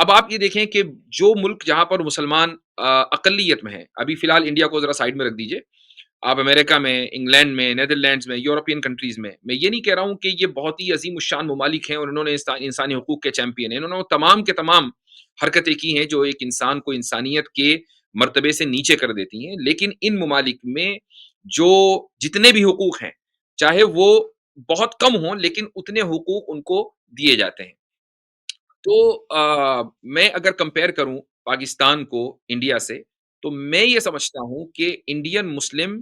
اب آپ یہ دیکھیں کہ جو ملک جہاں پر مسلمان اقلیت میں ہیں، ابھی فی الحال انڈیا کو ذرا سائڈ میں رکھ دیجئے، آپ امریکہ میں، انگلینڈ میں، نیدرلینڈز میں، یورپین کنٹریز میں یہ نہیں کہہ رہا ہوں کہ یہ بہت ہی عظیم الشان ممالک ہیں اور انہوں نے انسانی حقوق کے چیمپئن ہیں، انہوں نے وہ تمام کے تمام حرکتیں کی ہیں جو ایک انسان کو انسانیت کے مرتبے سے نیچے کر دیتی ہیں، لیکن ان ممالک میں جو جتنے بھی حقوق ہیں، چاہے وہ بہت کم ہوں لیکن اتنے حقوق ان کو دیے جاتے ہیں۔ تو میں اگر کمپیئر کروں پاکستان کو انڈیا سے، تو میں یہ سمجھتا ہوں کہ انڈین مسلم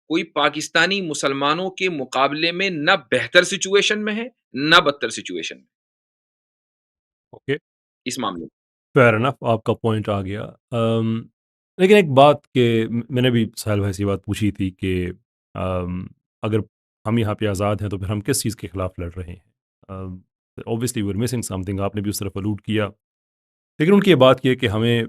کوئی پاکستانی مسلمانوں کے مقابلے میں نہ بہتر سچویشن میں ہے، نہ بدتر سچویشن میں اوکے، اس معاملے میں۔ فیئر انف، آپ کا پوائنٹ آ گیا۔ لیکن ایک بات کہ میں نے بھی ساحل بھائی سے یہ بات پوچھی تھی کہ اگر ہم یہاں پہ آزاد ہیں تو پھر ہم کس چیز کے خلاف لڑ رہے ہیں؟ Obviously where missing some thing, آپ نے بھی اس طرف الوڈ کیا، لیکن ان کی یہ بات کی ہے کہ ہمیں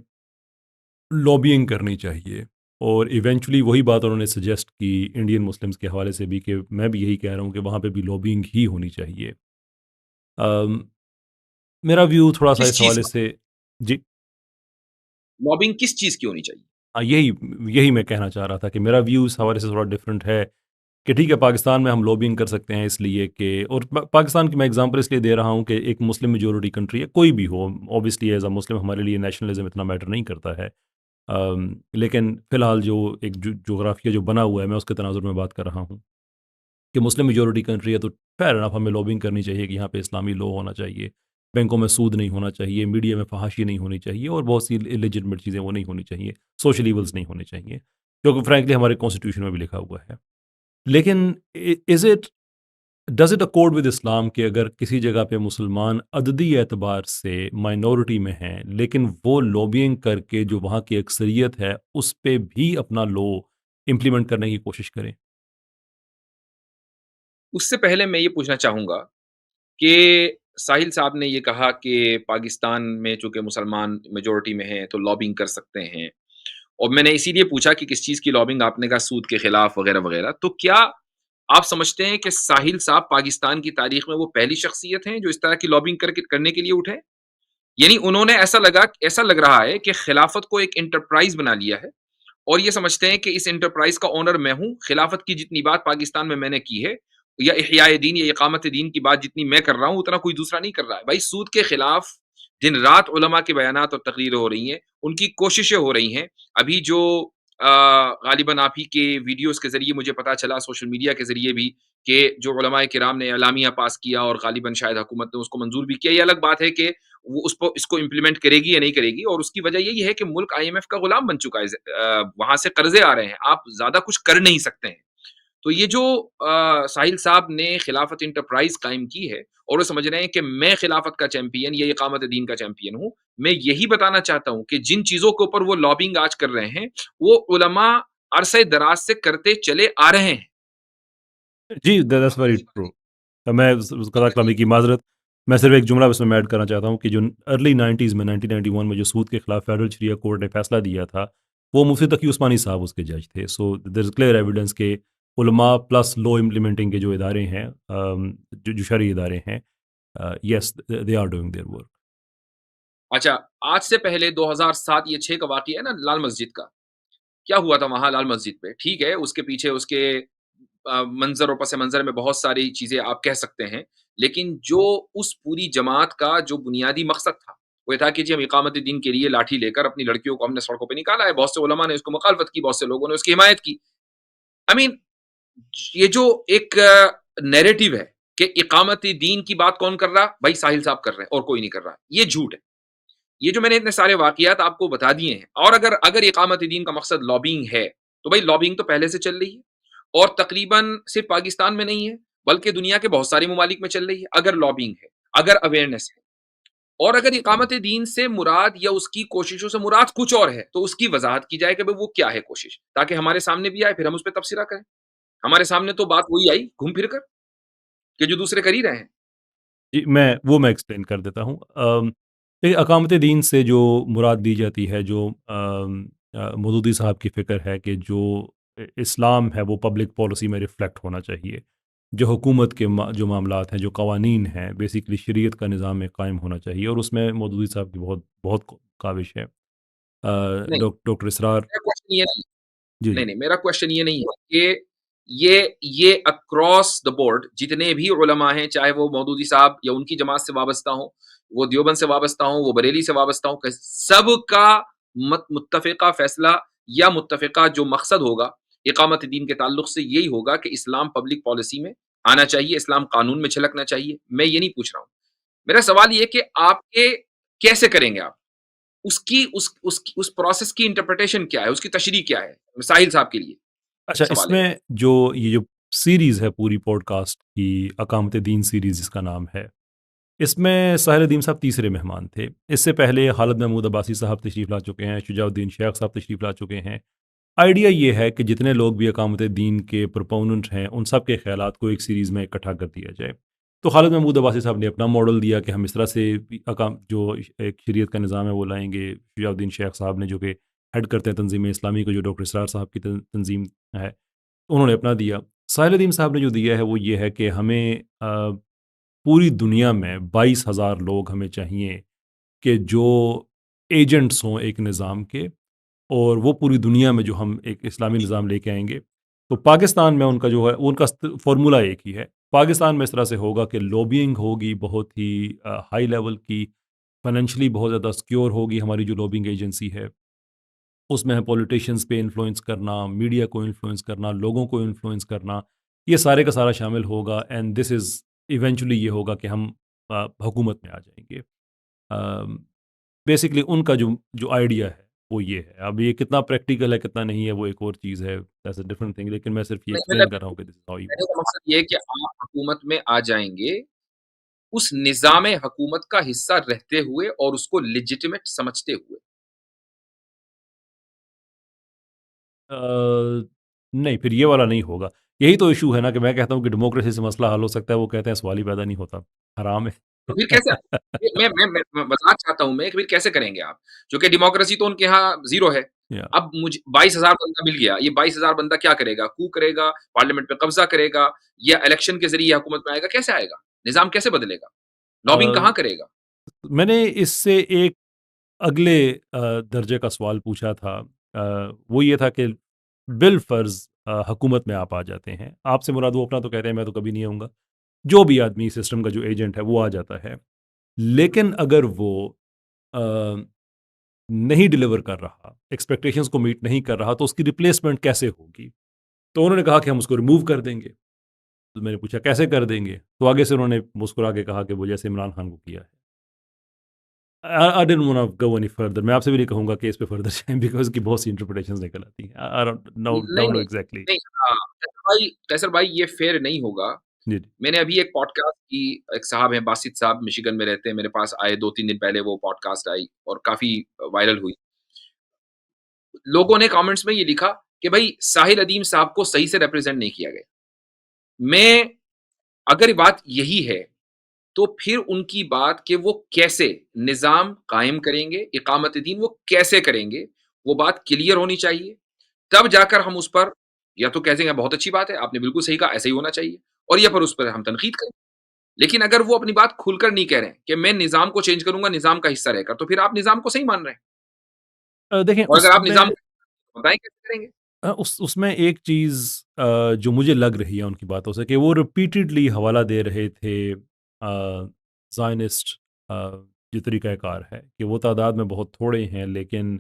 لابینگ کرنی چاہیے، اور ایونچولی وہی بات انہوں نے سجیسٹ کی انڈین مسلمز کے حوالے سے بھی، کہ میں بھی یہی کہہ رہا ہوں کہ وہاں پہ بھی لابینگ ہی ہونی چاہیے۔ آم، میرا ویو تھوڑا سا کس اس چیز حوالے کا؟ سے، جی لابنگ کس چیز کی ہونی چاہیے؟ یہی یہی میں کہنا چاہ رہا تھا کہ میرا ویو اس حوالے سے تھوڑا ڈفرینٹ ہے، کہ ٹھیک ہے پاکستان میں ہم لابینگ کر سکتے ہیں اس لیے کہ، اور پاکستان کی میں اگزامپل اس لیے دے رہا ہوں کہ ایک مسلم میجورٹی کنٹری ہے، کوئی بھی ہو، اوبیسلی ایز اے مسلم ہمارے لیے نیشنلزم اتنا میٹر نہیں کرتا ہے، لیکن فی الحال جو ایک جغرافیہ جو بنا ہوا ہے، میں اس کے تناظر میں بات کر رہا ہوں کہ مسلم میجورٹی کنٹری ہے، تو فیر انف ہمیں لابنگ کرنی چاہیے کہ یہاں پہ اسلامی لو ہونا چاہیے، بینکوں میں سود نہیں ہونا چاہیے، میڈیا میں فحاشی نہیں ہونی چاہیے، اور بہت سی لیجٹمیٹ چیزیں وہ نہیں ہونی چاہیے، سوشل ایولز نہیں ہونے چاہیے، جو کہ فرینکلی ہمارے کانسٹیٹیوشن میں بھی لکھا ہوا ہے۔ لیکن is it does it accord with Islam کہ اگر کسی جگہ پہ مسلمان عددی اعتبار سے مائنورٹی میں ہیں، لیکن وہ لوبینگ کر کے جو وہاں کی اکثریت ہے اس پہ بھی اپنا لو امپلیمنٹ کرنے کی کوشش کریں؟ اس سے پہلے میں یہ پوچھنا چاہوں گا کہ ساحل صاحب نے یہ کہا کہ پاکستان میں چونکہ مسلمان میجورٹی میں ہیں تو لابنگ کر سکتے ہیں، اور میں نے اسی لیے پوچھا کہ کس چیز کی لابنگ، آپ نے کہا سود کے خلاف وغیرہ وغیرہ، تو کیا آپ سمجھتے ہیں کہ ساحل صاحب پاکستان کی تاریخ میں وہ پہلی شخصیت ہیں جو اس طرح کی لابنگ کرنے کے لیے اٹھے؟ یعنی انہوں نے ایسا لگ رہا ہے کہ خلافت کو ایک انٹرپرائز بنا لیا ہے اور یہ سمجھتے ہیں کہ اس انٹرپرائز کا اونر میں ہوں، خلافت کی جتنی بات پاکستان میں نے کی ہے، یا احیاء دین یا اقامت دین کی بات جتنی میں کر رہا ہوں اتنا کوئی دوسرا نہیں کر رہا ہے۔ بھائی سود کے خلاف دن رات علماء کے بیانات اور تقریریں ہو رہی ہیں، ان کی کوششیں ہو رہی ہیں۔ ابھی جو غالباً آپ ہی کے ویڈیوز کے ذریعے مجھے پتا چلا، سوشل میڈیا کے ذریعے بھی، کہ جو علماء کرام نے اعلامیہ پاس کیا اور غالباً شاید حکومت نے اس کو منظور بھی کیا۔ یہ الگ بات ہے کہ وہ اس کو امپلیمنٹ کرے گی یا نہیں کرے گی، اور اس کی وجہ یہی ہے کہ ملک آئی ایم ایف کا غلام بن چکا ہے، وہاں سے قرضے آ رہے ہیں، آپ زیادہ کچھ کر نہیں سکتے ہیں۔ تو یہ جو ساحل صاحب نے خلافت انٹرپرائز قائم کی ہے اور وہ سمجھ رہے ہیں کہ میں خلافت کا چیمپئن یا اقامت دین کا چیمپئن ہوں، میں یہی بتانا چاہتا ہوں کہ جن چیزوں کے اوپر وہ لابنگ آج کر رہے ہیں وہ علماء عرصہ دراز سے کرتے چلے آ رہے ہیں۔ جی دیٹس ویری ٹرو۔ میں اس قطع کلامی کی معذرت، میں صرف ایک جملہ اس میں ایڈ کرنا چاہتا ہوں کہ جو ارلی 90s میں 1991 میں جو سود کے خلاف فیڈرل شریعہ کورٹ نے فیصلہ دیا تھا، وہ مفتی تقی عثمانی صاحب اس کے جج تھے۔ سو دیر از کلیئر ایویڈنس کہ علماء پلس لو امپلیمنٹنگ کے جو ادارے ہیں، جو شرعی ادارے ہیں، yes they are doing their work. اچھا، آج سے پہلے 2007 یہ 6 کا واقعہ ہے نا لال مسجد کا، کیا ہوا تھا وہاں لال مسجد پہ؟ ٹھیک ہے، اس کے پیچھے اس کے منظر اور پس منظر میں بہت ساری چیزیں آپ کہہ سکتے ہیں، لیکن جو اس پوری جماعت کا جو بنیادی مقصد تھا وہ یہ تھا کہ جی ہم اقامت دین کے لیے لاٹھی لے کر اپنی لڑکیوں کو ہم نے سڑکوں پہ نکالا ہے۔ بہت سے علماء نے اس کو مخالفت کی، بہت سے لوگوں نے اس کی حمایت کی۔ آئی مین یہ جو ایک نیریٹو ہے کہ اقامت دین کی بات کون کر رہا، بھائی ساحل صاحب کر رہے ہیں اور کوئی نہیں کر رہا، یہ جھوٹ ہے۔ یہ جو میں نے اتنے سارے واقعات آپ کو بتا دیے ہیں، اور اگر اقامت دین کا مقصد لابنگ ہے تو بھائی لابنگ تو پہلے سے چل رہی ہے، اور تقریباً صرف پاکستان میں نہیں ہے بلکہ دنیا کے بہت سارے ممالک میں چل رہی ہے۔ اگر لابنگ ہے، اگر اویئرنیس ہے، اور اگر اقامت دین سے مراد یا اس کی کوششوں سے مراد کچھ اور ہے تو اس کی وضاحت کی جائے کہ وہ کیا ہے کوشش، تاکہ ہمارے سامنے بھی آئے، پھر ہم اس پہ تبصرہ کریں۔ ہمارے سامنے تو بات وہی آئی گھوم پھر کر کہ جو دوسرے کر ہی رہے ہیں۔ جی میں ایکسپلین کر دیتا ہوں۔ دیکھیے، اقامت دین سے جو مراد دی جاتی ہے، جو مودودی صاحب کی فکر ہے کہ جو اسلام ہے وہ پبلک پالیسی میں ریفلیکٹ ہونا چاہیے، جو حکومت کے جو معاملات ہیں، جو قوانین ہیں، بیسیکلی شریعت کا نظام میں قائم ہونا چاہیے، اور اس میں مودودی صاحب کی بہت بہت کاوش ہے۔ نہیں، ڈاکٹر اسرار۔ میرا کویسچن یہ نہیں جی نہیں، جی نہیں، میرا کویسچن یہ نہیں ہے کہ یہ اکراس دا بورڈ جتنے بھی علماء ہیں، چاہے وہ مودودی صاحب یا ان کی جماعت سے وابستہ ہوں، وہ دیوبند سے وابستہ ہوں، وہ بریلی سے وابستہ ہوں، کہ سب کا متفقہ فیصلہ یا متفقہ جو مقصد ہوگا اقامت دین کے تعلق سے یہی ہوگا کہ اسلام پبلک پالیسی میں آنا چاہیے، اسلام قانون میں چھلکنا چاہیے۔ میں یہ نہیں پوچھ رہا ہوں، میرا سوال یہ کہ آپ کے کیسے کریں گے آپ اس پروسیس کی انٹرپریٹیشن کیا ہے، اس کی تشریح کیا ہے ساحل صاحب کے لیے؟ اچھا، اس سوال ہے میں میرا۔ یہ جو سیریز ہے پوری پوڈ کاسٹ کی، اقامت دین سیریز جس کا نام ہے، اس میں ساحل ندیم صاحب تیسرے مہمان تھے۔ اس سے پہلے خالد محمود عباسی صاحب تشریف لا چکے ہیں، شجاع الدین شیخ صاحب تشریف لا چکے ہیں۔ آئیڈیا یہ ہے کہ جتنے لوگ بھی اقامت دین کے پرپوننٹ ہیں، ان سب کے خیالات کو ایک سیریز میں اکٹھا کر دیا جائے۔ تو خالد محمود عباسی صاحب نے اپنا ماڈل دیا کہ ہم اس طرح سے جو ایک شریعت کا نظام ہے وہ لائیں گے۔ شجاع الدین شیخ صاحب نے، جو کہ ہیڈ کرتے ہیں تنظیم اسلامی کو، جو ڈاکٹر اسرار صاحب کی تنظیم ہے، انہوں نے اپنا دیا۔ ساحل ندیم صاحب نے جو دیا ہے وہ یہ ہے کہ ہمیں پوری دنیا میں 22,000 لوگ ہمیں چاہیے کہ جو ایجنٹس ہوں ایک نظام کے، اور وہ پوری دنیا میں جو ہم ایک اسلامی نظام لے کے آئیں گے۔ تو پاکستان میں ان کا جو ہے، ان کا فارمولہ ایک ہی ہے۔ پاکستان میں اس طرح سے ہوگا کہ لوبینگ ہوگی بہت ہی ہائی لیول کی، فائنینشلی بہت زیادہ سیکیور ہوگی ہماری جو لوبنگ ایجنسی ہے۔ اس میں پولیٹیشینس پہ انفلوئنس کرنا، میڈیا کو انفلوئنس کرنا، لوگوں کو انفلوئنس کرنا، یہ سارے کا سارا شامل ہوگا۔ اینڈ دس از ایونچولی یہ ہوگا کہ ہم حکومت میں آ جائیں گے۔ بیسکلی ان کا جو آئیڈیا ہے وہ یہ ہے۔ اب یہ کتنا پریکٹیکل ہے کتنا نہیں ہے وہ ایک اور چیز ہے، دیٹس اے ڈفرنٹ تھنگ، لیکن میں صرف یہ نہیں، ایکسپلین کر رہا ہوں کہ دس از ہاؤ ہی کہنے ورکس۔ کا مقصد یہ ہے کہ آپ حکومت میں آ جائیں گے اس نظام حکومت کا حصہ رہتے ہوئے اور اس کو لیجیٹیمیٹ سمجھتے ہوئے۔ نہیں، پھر یہ والا نہیں ہوگا۔ یہی تو ایشو ہے نا، کہ میں کہتا ہوں کہ ڈیموکریسی سے مسئلہ حل ہو سکتا ہے، وہ کہتے ہیں سوال ہی پیدا نہیں ہوتا، حرام ہے۔ تو پھر کیسے میں بتانا چاہتا ہوں میں کہ پھر کیسے کریں گے آپ؟ چونکہ ڈیموکریسی تو ان کے ہاں زیرو ہے۔ یا اب مجھے 22,000 بندہ مل گیا، یہ 22,000 بندہ کیا کرے گا؟ کو کرے گا، پارلیمنٹ پہ قبضہ کرے گا، یا الیکشن کے ذریعے حکومت میں آئے گا؟ کیسے آئے گا؟ نظام کیسے بدلے گا؟ لابنگ کہاں کرے گا؟ میں نے اس سے ایک اگلے درجے کا سوال پوچھا تھا، وہ یہ تھا کہ بالفرض حکومت میں آپ آ جاتے ہیں، آپ سے مراد وہ اپنا تو کہتے ہیں، میں تو کبھی نہیں آؤں گا، جو بھی آدمی سسٹم کا جو ایجنٹ ہے وہ آ جاتا ہے، لیکن اگر وہ نہیں ڈیلیور کر رہا، ایکسپیکٹیشنز کو میٹ نہیں کر رہا، تو اس کی ریپلیسمنٹ کیسے ہوگی؟ تو انہوں نے کہا کہ ہم اس کو ریموو کر دیں گے۔ تو میں نے پوچھا کیسے کر دیں گے؟ تو آگے سے انہوں نے مسکرا کے کہا کہ وہ جیسے عمران خان کو کیا ہے۔ I didn't want to go any further. میں آپ سے بھی نہیں کہوں گا کہ اس پہ فردر جائیں، بیکاز کی بہت سی انٹرپریٹیشنز نکل آتی ہیں۔ I نہیں، don't know نہیں، exactly۔ نہیں، قیصر بھائی یہ فیئر نہیں ہوگا۔ جی جی میں نے ابھی ایک پوڈ کاسٹ کی، ایک صاحب ہیں باسط صاحب، مشیگن میں رہتے ہیں، میرے پاس آئے 2-3 دن پہلے، وہ پوڈ کاسٹ آئی اور کافی وائرل ہوئی۔ لوگوں نے کامنٹس میں یہ لکھا کہ بھائی ساحل ندیم صاحب کو صحیح سے ریپرزینٹ نہیں کیا گیا۔ میں اگر بات یہی ہے تو پھر ان کی بات کہ وہ کیسے نظام قائم کریں گے، اقامت دین وہ کیسے کریں گے، وہ بات کلیئر ہونی چاہیے۔ تب جا کر ہم اس پر یا تو کہہ دیں گے بہت اچھی بات ہے، آپ نے بالکل صحیح کہا، ایسا ہی ہونا چاہیے، اور یا پھر اس پر ہم تنقید کریں۔ لیکن اگر وہ اپنی بات کھل کر نہیں کہہ رہے ہیں کہ میں نظام کو چینج کروں گا نظام کا حصہ رہ کر، تو پھر آپ نظام کو صحیح مان رہے ہیں، دیکھیں اور اس اگر آپ میں نظام کو بتائیں کیسے کریں گے۔ اس میں ایک چیز جو مجھے لگ رہی ہے ان کی باتوں سے، کہ وہ ریپیٹڈلی حوالہ دے رہے تھے زائنسٹ جو طریقہ کار ہے، کہ وہ تعداد میں بہت تھوڑے ہیں، لیکن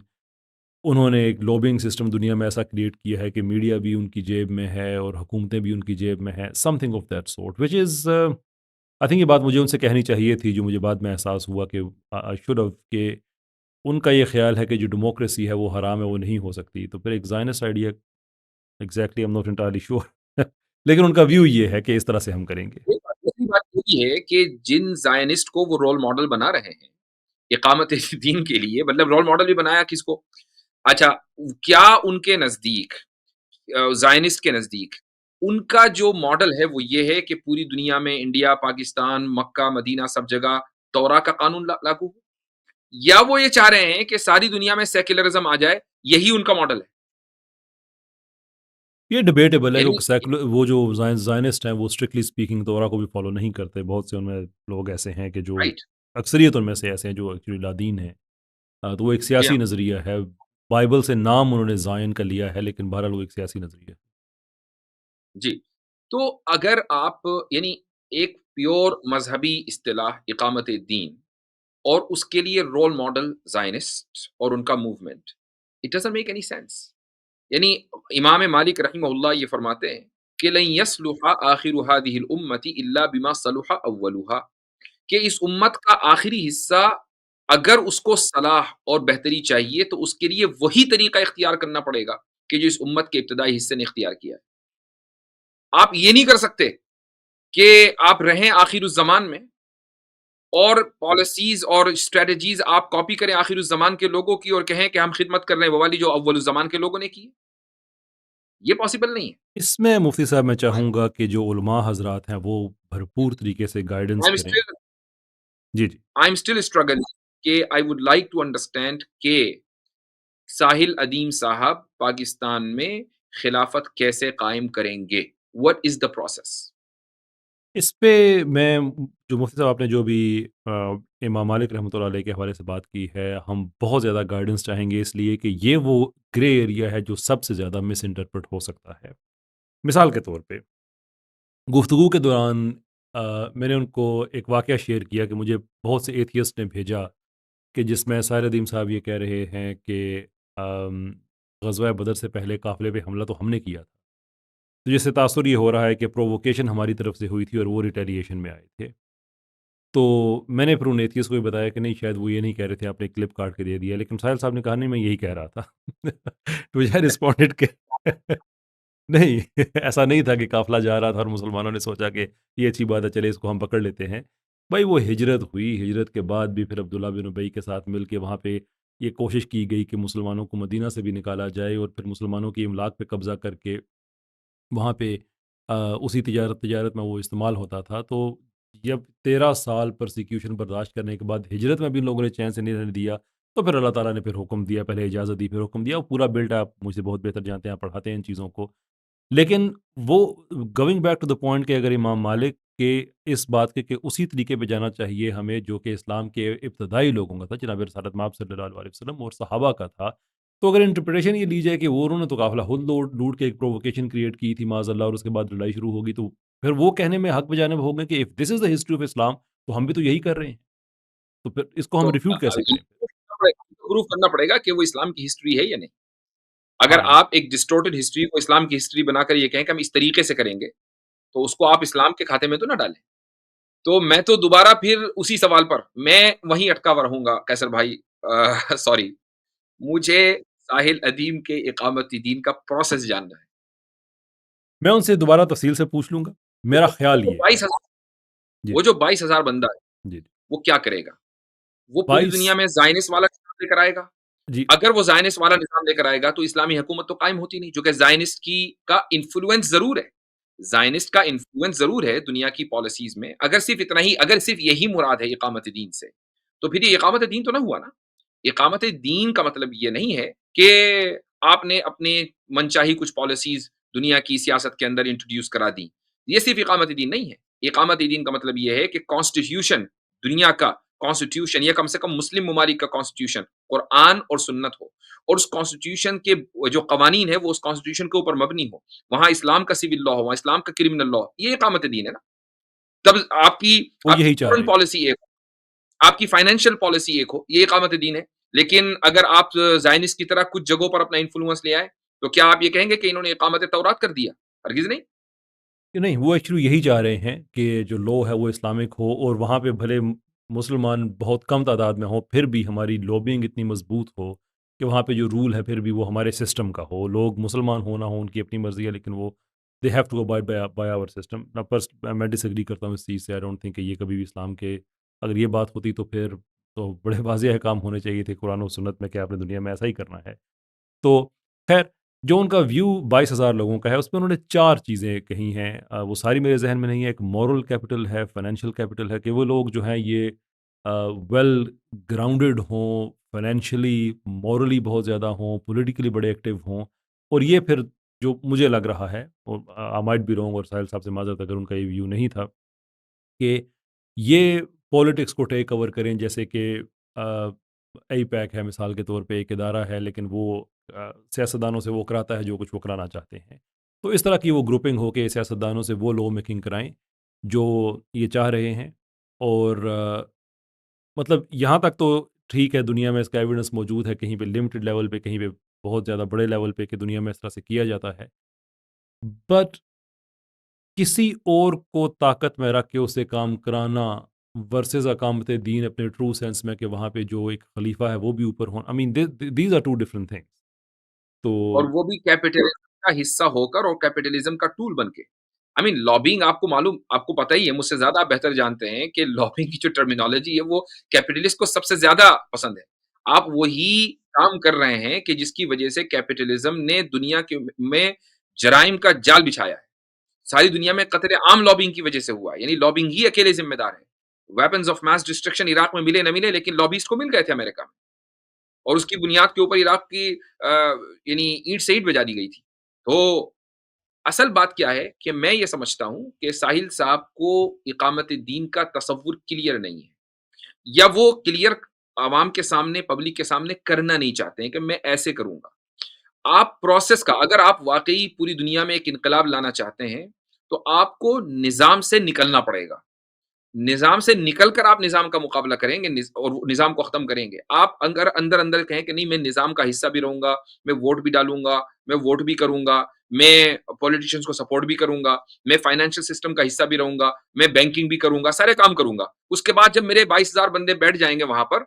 انہوں نے ایک لوبنگ سسٹم دنیا میں ایسا کریٹ کیا ہے کہ میڈیا بھی ان کی جیب میں ہے اور حکومتیں بھی ان کی جیب میں ہیں، some thing of that sort, which is I think یہ بات مجھے ان سے کہنی چاہیے تھی، جو مجھے بعد میں احساس ہوا کہ آئی شوڈ ہیو، کہ ان کا یہ خیال ہے کہ جو ڈیموکریسی ہے وہ حرام ہے، وہ نہیں ہو سکتی۔ تو پھر ایک زائنسٹ idea, exactly am not entirely sure, لیکن ان کا ویو یہ ہے کہ اس طرح سے ہم کریں گے۔ دوسری بات یہ ہے کہ جن زائنسٹ کو وہ رول ماڈل بنا رہے ہیں اقامت دین کے لیے، مطلب رول ماڈل بھی بنایا کس کو؟ اچھا، کیا ان کے نزدیک، زائنسٹ کے نزدیک، ان کا جو ماڈل ہے وہ یہ ہے کہ پوری دنیا میں انڈیا، پاکستان، مکہ، مدینہ، سب جگہ تورا کا قانون لاگو ہو، یا وہ یہ چاہ رہے ہیں کہ ساری دنیا میں سیکولرزم آ جائے، یہی ان کا ماڈل ہے؟ یہ ڈبیٹیبل ہے یعنی کہ سیکولر وہ جو زائنسٹ ہیں وہ اسٹرکٹلی اسپیکنگ تورا کو بھی فالو نہیں کرتے. بہت سے ان میں لوگ ایسے ہیں کہ جو رائٹ، اکثریت ان میں سے ایسے ہیں جو ایکچولی لادین ہیں. تو وہ ایک جی سیاسی ہاں، نظریہ ہے. بائبل سے نام انہوں نے زائن کا لیا ہے لیکن بہرحال وہ ایک سیاسی نظریہ ہے. جی. تو اگر آپ یعنی ایک پیور مذہبی اصطلاح اقامت دین اور اس کے لیے رول ماڈل زائنسٹ اور ان کا movement, it doesn't make any sense. یعنی امام مالک رحمہ اللہ یہ فرماتے ہیں کہ لن يصلح آخر هذه الامة الا بما صلح اولها، کہ اس امت کا آخری حصہ اگر اس کو صلاح اور بہتری چاہیے تو اس کے لیے وہی طریقہ اختیار کرنا پڑے گا کہ جو اس امت کے ابتدائی حصے نے اختیار کیا ہے. آپ یہ نہیں کر سکتے کہ آپ رہیں آخر الزمان میں اور پالیسیز اور اسٹریٹجیز آپ کاپی کریں آخر الزمان کے لوگوں کی اور کہیں کہ ہم خدمت کر رہے ہیں وہ والی جو اول الزمان کے لوگوں نے کی. یہ پاسبل نہیں ہے. اس میں مفتی صاحب میں چاہوں گا کہ جو علماء حضرات ہیں وہ بھرپور طریقے سے گائیڈنس کریں. جی جی. آئی ایم اسٹل اسٹرگل کہ I would like to understand کہ ساحل ادیم صاحب پاکستان میں خلافت کیسے قائم کریں گے. What is the process? اس پہ میں جو مفتی صاحب آپ نے جو بھی امام مالک رحمۃ اللہ علیہ کے حوالے سے بات کی ہے, ہم بہت زیادہ گائیڈنس چاہیں گے اس لیے کہ یہ وہ گرے ایریا ہے جو سب سے زیادہ مس انٹرپریٹ ہو سکتا ہے. مثال کے طور پہ گفتگو کے دوران میں نے ان کو ایک واقعہ شیئر کیا کہ مجھے بہت سے ایتھیسٹ نے بھیجا کہ جس میں ساحل ادیم صاحب یہ کہہ رہے ہیں کہ آم، غزوہ بدر سے پہلے قافلے پہ حملہ تو ہم نے کیا تھا, تو جس سے تاثر یہ ہو رہا ہے کہ پروووکیشن ہماری طرف سے ہوئی تھی اور وہ ریٹیلیشن میں آئے تھے. تو میں نے پھر ان ایتھیسٹ کو بھی بتایا کہ نہیں, شاید وہ یہ نہیں کہہ رہے تھے, آپ نے کلپ کاٹ کے دے دیا. لیکن ساحل صاحب نے کہا نہیں, میں یہی کہہ رہا تھا. تو مجھے رسپونڈڈ کہ نہیں, ایسا نہیں تھا کہ قافلہ جا رہا تھا اور مسلمانوں نے سوچا کہ یہ اچھی بات ہے, چلے اس کو ہم پکڑ لیتے ہیں. بھائی وہ ہجرت ہوئی, ہجرت کے بعد بھی پھر عبداللہ بن ابی کے ساتھ مل کے وہاں پہ یہ کوشش کی گئی کہ مسلمانوں کو مدینہ سے بھی نکالا جائے اور پھر مسلمانوں کی املاک پہ قبضہ کر کے وہاں پہ اسی تجارت میں وہ استعمال ہوتا تھا. تو جب 13 سال پرسیکیوشن برداشت کرنے کے بعد ہجرت میں بھی ان لوگوں نے چین سے نہیں رہنے دیا, تو پھر اللہ تعالیٰ نے پھر حکم دیا, پہلے اجازت دی پھر حکم دیا. وہ پورا بلٹ آپ مجھ سے بہت بہتر جانتے ہیں, آپ پڑھاتے ہیں ان چیزوں کو. لیکن وہ going back to the point کہ اگر امام مالک کے اس بات کے کہ اسی طریقے پہ جانا چاہیے ہمیں جو کہ اسلام کے ابتدائی لوگوں کا تھا, جناب رسالت مآب صلی اللہ علیہ وسلم اور صحابہ کا تھا, تو اگر انٹرپریٹیشن یہ لی جائے کہ وہ انہوں نے تو قافلہ خود لوٹ کے ایک پروووکیشن کریٹ کی تھی معاذ اللہ, اور اس کے بعد لڑائی شروع ہوگی, تو پھر وہ کہنے میں حق بجانب ہو گئے کہ if this is the history of Islam, تو ہم بھی تو یہی کر رہے ہیں, تو پھر اس کو تو ہم ریفیوٹ کیسے کریں پھر. پروف کرنا پڑے گا کہ وہ اسلام کی ہسٹری ہے یا نہیں. اگر ہاں, آپ ایک ڈسٹورٹڈ ہسٹری کو اسلام کی ہسٹری بنا کر یہ کہیں کہ ہم اس طریقے سے کریں گے تو اس کو آپ اسلام کے کھاتے میں تو نہ ڈالیں. تو میں تو دوبارہ پھر اسی سوال پر میں وہیں اٹکا ہوا رہوں گا قیصر بھائی. سوری, مجھے ساحل ادیم کے اقامت دین کا پروسیس جاننا ہے. میں ان سے دوبارہ تفصیل سے پوچھ لوں گا. میرا خیال وہ یہ ہے. 22,000 جی وہ جو 22,000 بندہ ہے جی. وہ کیا کرے گا؟ وہ پوری بائیس. دنیا میں زائنس والا نظام لے کر آئے گا. جی. اگر وہ زائنس والا نظام لے کر آئے گا تو اسلامی حکومت تو قائم ہوتی نہیں, جو کہ زائنسٹ کی کا انفلوئنس ضرور ہے. زائنسٹ کا انفلوئنس ضرور ہے دنیا کی پالیسیز میں. اگر صرف اتنا ہی, اگر صرف یہی مراد ہے اقامت دین سے, تو پھر یہ اقامت دین تو نہ ہوا نا. اقامت دین کا مطلب یہ نہیں ہے کہ آپ نے اپنے منچاہی کچھ پالیسیز دنیا کی سیاست کے اندر انٹروڈیوس کرا دی. یہ صرف اقامت دین نہیں ہے. اقامت دین کا مطلب یہ ہے کہ کانسٹیٹیوشن, دنیا کا کانسٹیٹیوشن یا کم سے کم مسلم ممالک کا کانسٹیٹیوشن قرآن اور سنت ہو, اور اس کانسٹیٹیوشن کے جو قوانین ہے وہ اس کانسٹیٹیوشن کے اوپر مبنی ہو. وہاں اسلام کا سول لا ہو, وہاں اسلام کا کرمنل لا ہو. یہ اقامت دین ہے نا. تب آپ کی وہ یہی چاہ فورن رہے ہیں. پالیسی ایک ہو, آپ کی فائنینشیل پالیسی ایک ہو, یہ اقامت دین ہے. لیکن اگر آپ زائنس کی طرح کچھ جگہوں پر اپنا انفلوئنس لے آئے تو کیا آپ یہ کہیں گے کہ انہوں نے اقامت تورات کر دیا؟ ہرگز نہیں. کہ نہیں, وہ ایکچولی یہی چاہ رہے ہیں کہ جو لو ہے وہ اسلامک ہو, اور وہاں پہ بھلے مسلمان بہت کم تعداد میں ہوں, پھر بھی ہماری لوبنگ اتنی مضبوط ہو کہ وہاں پہ جو رول ہے پھر بھی وہ ہمارے سسٹم کا ہو. لوگ مسلمان ہونا ہو ان کی اپنی مرضی ہے, لیکن وہ they have to abide by our system. میں ڈس ایگری کرتا ہوں اس چیز سے. آئی ڈونٹ تھنک کہ یہ کبھی بھی اسلام کے, اگر یہ بات ہوتی تو پھر تو بڑے واضح احکام ہونے چاہیے تھے قرآن و سنت میں کہ آپ نے دنیا میں ایسا ہی کرنا ہے. تو خیر, جو ان کا ویو 22,000 لوگوں کا ہے اس میں انہوں نے 4 چیزیں کہی ہیں. وہ ساری میرے ذہن میں نہیں ہے. ایک مورل کیپٹل ہے, فائنینشیل کیپٹل ہے, کہ وہ لوگ جو ہیں یہ ویل گراؤنڈڈ ہوں, فائنینشلی مورلی بہت زیادہ ہوں, پولیٹیکلی بڑے ایکٹیو ہوں, اور یہ پھر جو مجھے لگ رہا ہے، اور آئی مائٹ بی رانگ، اور ساحل صاحب سے معذرت اگر ان کا یہ ویو نہیں تھا، کہ یہ پولیٹکس کو ٹیک اوور کریں، جیسے کہ ای پیک ہے مثال کے طور پہ، ایک ادارہ ہے لیکن وہ سیاستدانوں سے وہ کراتا ہے جو کچھ وہ کرانا چاہتے ہیں. تو اس طرح کی وہ گروپنگ ہو کے سیاستدانوں سے وہ لا میکنگ کرائیں جو یہ چاہ رہے ہیں. اور مطلب یہاں تک تو ٹھیک ہے، دنیا میں اس کا ایویڈنس موجود ہے، کہیں پہ لمیٹڈ لیول پہ، کہیں پہ بہت زیادہ بڑے لیول پہ، کہ دنیا میں اس طرح سے کیا جاتا ہے. بٹ کسی اور کو طاقت میں رکھ کے اسے کام کرانا ورسز اقامت دین اپنے ٹرو سینس میں، کہ وہاں پہ جو ایک خلیفہ ہے وہ بھی اوپر ہونا، I mean these are two different things. تو اور وہ بھی کیپٹلزم کا حصہ ہو کر اور کیپٹلزم کا ٹول بن کے. آئی مین لابنگ، آپ کو معلوم، آپ کو پتہ ہی ہے، مجھ سے زیادہ آپ بہتر جانتے ہیں کہ لابنگ کی جو ٹرمینالوجی ہے وہ کیپٹلسٹ کو سب سے زیادہ پسند ہے. آپ وہی کام کر رہے ہیں کہ جس کی وجہ سے کیپٹلزم نے دنیا کے میں جرائم کا جال بچھایا ہے. ساری دنیا میں قطر عام لابنگ کی وجہ سے ہوا ہے، یعنی لابنگ ہی اکیلے ذمہ دار ہے. Weapons of mass destruction Iraq میں ملے نہ ملے، لیکن لابیسٹ کو مل گئے تھے امریکہ میں، اور اس کی بنیاد کے اوپر عراق کی یعنی اینٹ سے اینٹ بجا دی گئی تھی. تو اصل بات کیا ہے کہ میں یہ سمجھتا ہوں کہ ساحل صاحب کو اقامت دین کا تصور کلیئر نہیں ہے، یا وہ کلیئر عوام کے سامنے، پبلک کے سامنے کرنا نہیں چاہتے ہیں کہ میں ایسے کروں گا. آپ پروسیس کا، اگر آپ واقعی پوری دنیا میں ایک انقلاب لانا چاہتے ہیں تو آپ کو نظام سے نکلنا پڑے گا. نظام سے نکل کر آپ نظام کا مقابلہ کریں گے اور نظام کو ختم کریں گے. آپ اگر اندر اندر کہیں کہ نہیں، میں نظام کا حصہ بھی رہوں گا، میں ووٹ بھی ڈالوں گا، میں ووٹ بھی کروں گا، میں پولیٹیشینز کو سپورٹ بھی کروں گا، میں فائنینشل سسٹم کا حصہ بھی رہوں گا، میں بینکنگ بھی کروں گا، سارے کام کروں گا. اس کے بعد جب میرے 22,000 بندے بیٹھ جائیں گے وہاں پر،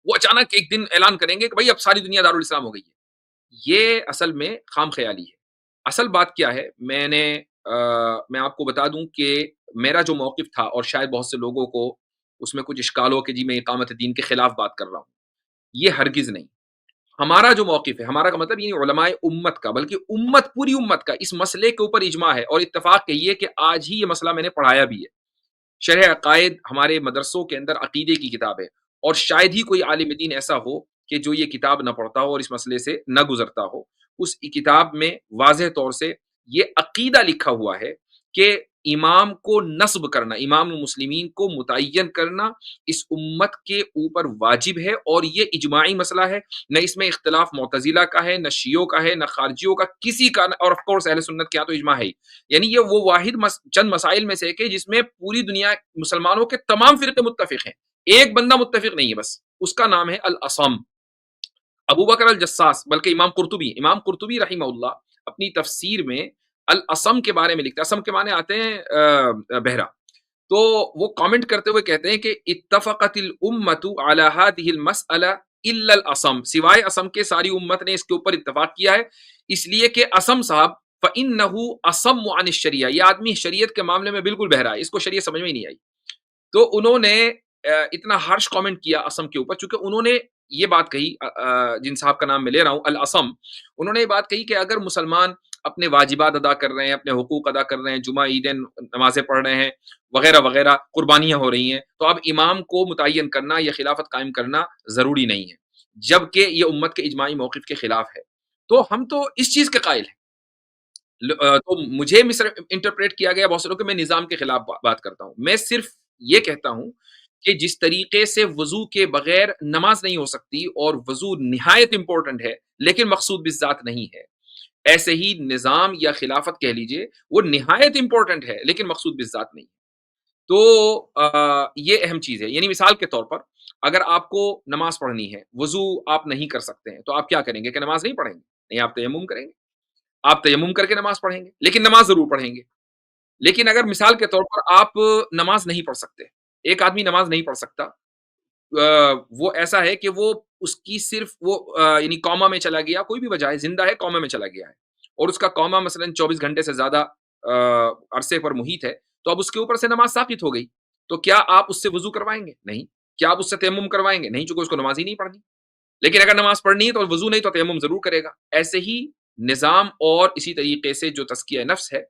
وہ اچانک ایک دن اعلان کریں گے کہ بھائی اب ساری دنیا دارالاسلام ہو گئی ہے. یہ اصل میں خام خیالی ہے. اصل بات کیا ہے، میں آپ کو بتا دوں کہ میرا جو موقف تھا، اور شاید بہت سے لوگوں کو اس میں کچھ اشکال ہو کہ جی میں اقامت دین کے خلاف بات کر رہا ہوں، یہ ہرگز نہیں. ہمارا جو موقف ہے، ہمارا کا مطلب یہ علماء امت کا، بلکہ امت، پوری امت کا اس مسئلے کے اوپر اجماع ہے اور اتفاق کہیے کہ آج ہی یہ مسئلہ میں نے پڑھایا بھی ہے. شرح عقائد ہمارے مدرسوں کے اندر عقیدے کی کتاب ہے، اور شاید ہی کوئی عالم دین ایسا ہو کہ جو یہ کتاب نہ پڑھتا ہو اور اس مسئلے سے نہ گزرتا ہو. اس کتاب میں واضح طور سے یہ عقیدہ لکھا ہوا ہے کہ امام کو نصب کرنا، امام المسلمین کو متعین کرنا اس امت کے اوپر واجب ہے، اور یہ اجماعی مسئلہ ہے. نہ اس میں اختلاف معتزلہ کا ہے، نہ شیعوں کا ہے، نہ خارجیوں کا، کسی کا. اور آف کورس اہل سنت کے یہاں تو اجماع ہے ہی. یعنی یہ وہ واحد چند مسائل میں سے ایک ہے جس میں پوری دنیا مسلمانوں کے تمام فرقے متفق ہیں. ایک بندہ متفق نہیں ہے بس، اس کا نام ہے الاصم، ابو بکر الجساس. بلکہ امام قرطبی رحمہ اللہ اپنی تفسیر میں الاصم کے بارے میں لکھتا ہے. اصم کے معنی آتے ہیں بہرا. تو وہ کامنٹ کرتے ہوئے کہتے ہیں کہ اتفقت الامت علی هذه المسألہ الا الاصم، سوائے اصم کے ساری امت نے اس کے اوپر اتفاق کیا ہے، اس لیے کہ اصم صاحب فإنه اصم عن الشریعہ، یہ آدمی شریعت کے معاملے میں بالکل بہرا ہے، اس کو شریعت سمجھ میں ہی نہیں آئی. تو انہوں نے اتنا ہارش کامنٹ کیا اسم کے اوپر، چونکہ انہوں نے یہ بات کہی، جن صاحب کا نام میں لے رہا ہوں الاسم، انہوں نے یہ بات کہی کہ اگر مسلمان اپنے واجبات ادا کر رہے ہیں، اپنے حقوق ادا کر رہے ہیں، جمعہ عیدین نمازیں پڑھ رہے ہیں، وغیرہ وغیرہ، قربانیاں ہو رہی ہیں، تو اب امام کو متعین کرنا یا خلافت قائم کرنا ضروری نہیں ہے، جبکہ یہ امت کے اجماعی موقف کے خلاف ہے. تو ہم تو اس چیز کے قائل ہیں. تو مجھے مس انٹرپریٹ کیا گیا بہت سے لوگ کہ میں نظام کے خلاف بات کرتا ہوں. میں صرف یہ کہتا ہوں کہ جس طریقے سے وضو کے بغیر نماز نہیں ہو سکتی، اور وضو نہایت امپورٹنٹ ہے لیکن مقصود بالذات نہیں ہے، ایسے ہی نظام یا خلافت کہہ لیجئے وہ نہایت امپورٹنٹ ہے لیکن مقصود بالذات نہیں. تو یہ اہم چیز ہے. یعنی مثال کے طور پر اگر آپ کو نماز پڑھنی ہے، وضو آپ نہیں کر سکتے ہیں، تو آپ کیا کریں گے کہ نماز نہیں پڑھیں گے؟ نہیں، آپ تیمم کریں گے. آپ تیمم کر کے نماز پڑھیں گے، لیکن نماز ضرور پڑھیں گے. لیکن اگر مثال کے طور پر آپ نماز نہیں پڑھ سکتے، ایک آدمی نماز نہیں پڑھ سکتا، وہ ایسا ہے کہ وہ اس کی صرف وہ یعنی کوما میں چلا گیا، کوئی بھی وجہ ہے، زندہ ہے کوما میں چلا گیا ہے، اور اس کا کوما مثلا 24 گھنٹے سے زیادہ عرصے پر محیط ہے، تو اب اس کے اوپر سے نماز ساقط ہو گئی. تو کیا آپ اس سے وضو کروائیں گے؟ نہیں. کیا آپ اس سے تیمم کروائیں گے؟ نہیں، چونکہ اس کو نماز ہی نہیں پڑھنی. لیکن اگر نماز پڑھنی ہے تو وضو نہیں تو تیمم ضرور کرے گا. ایسے ہی نظام اور اسی طریقے سے جو تزکیہ نفس ہے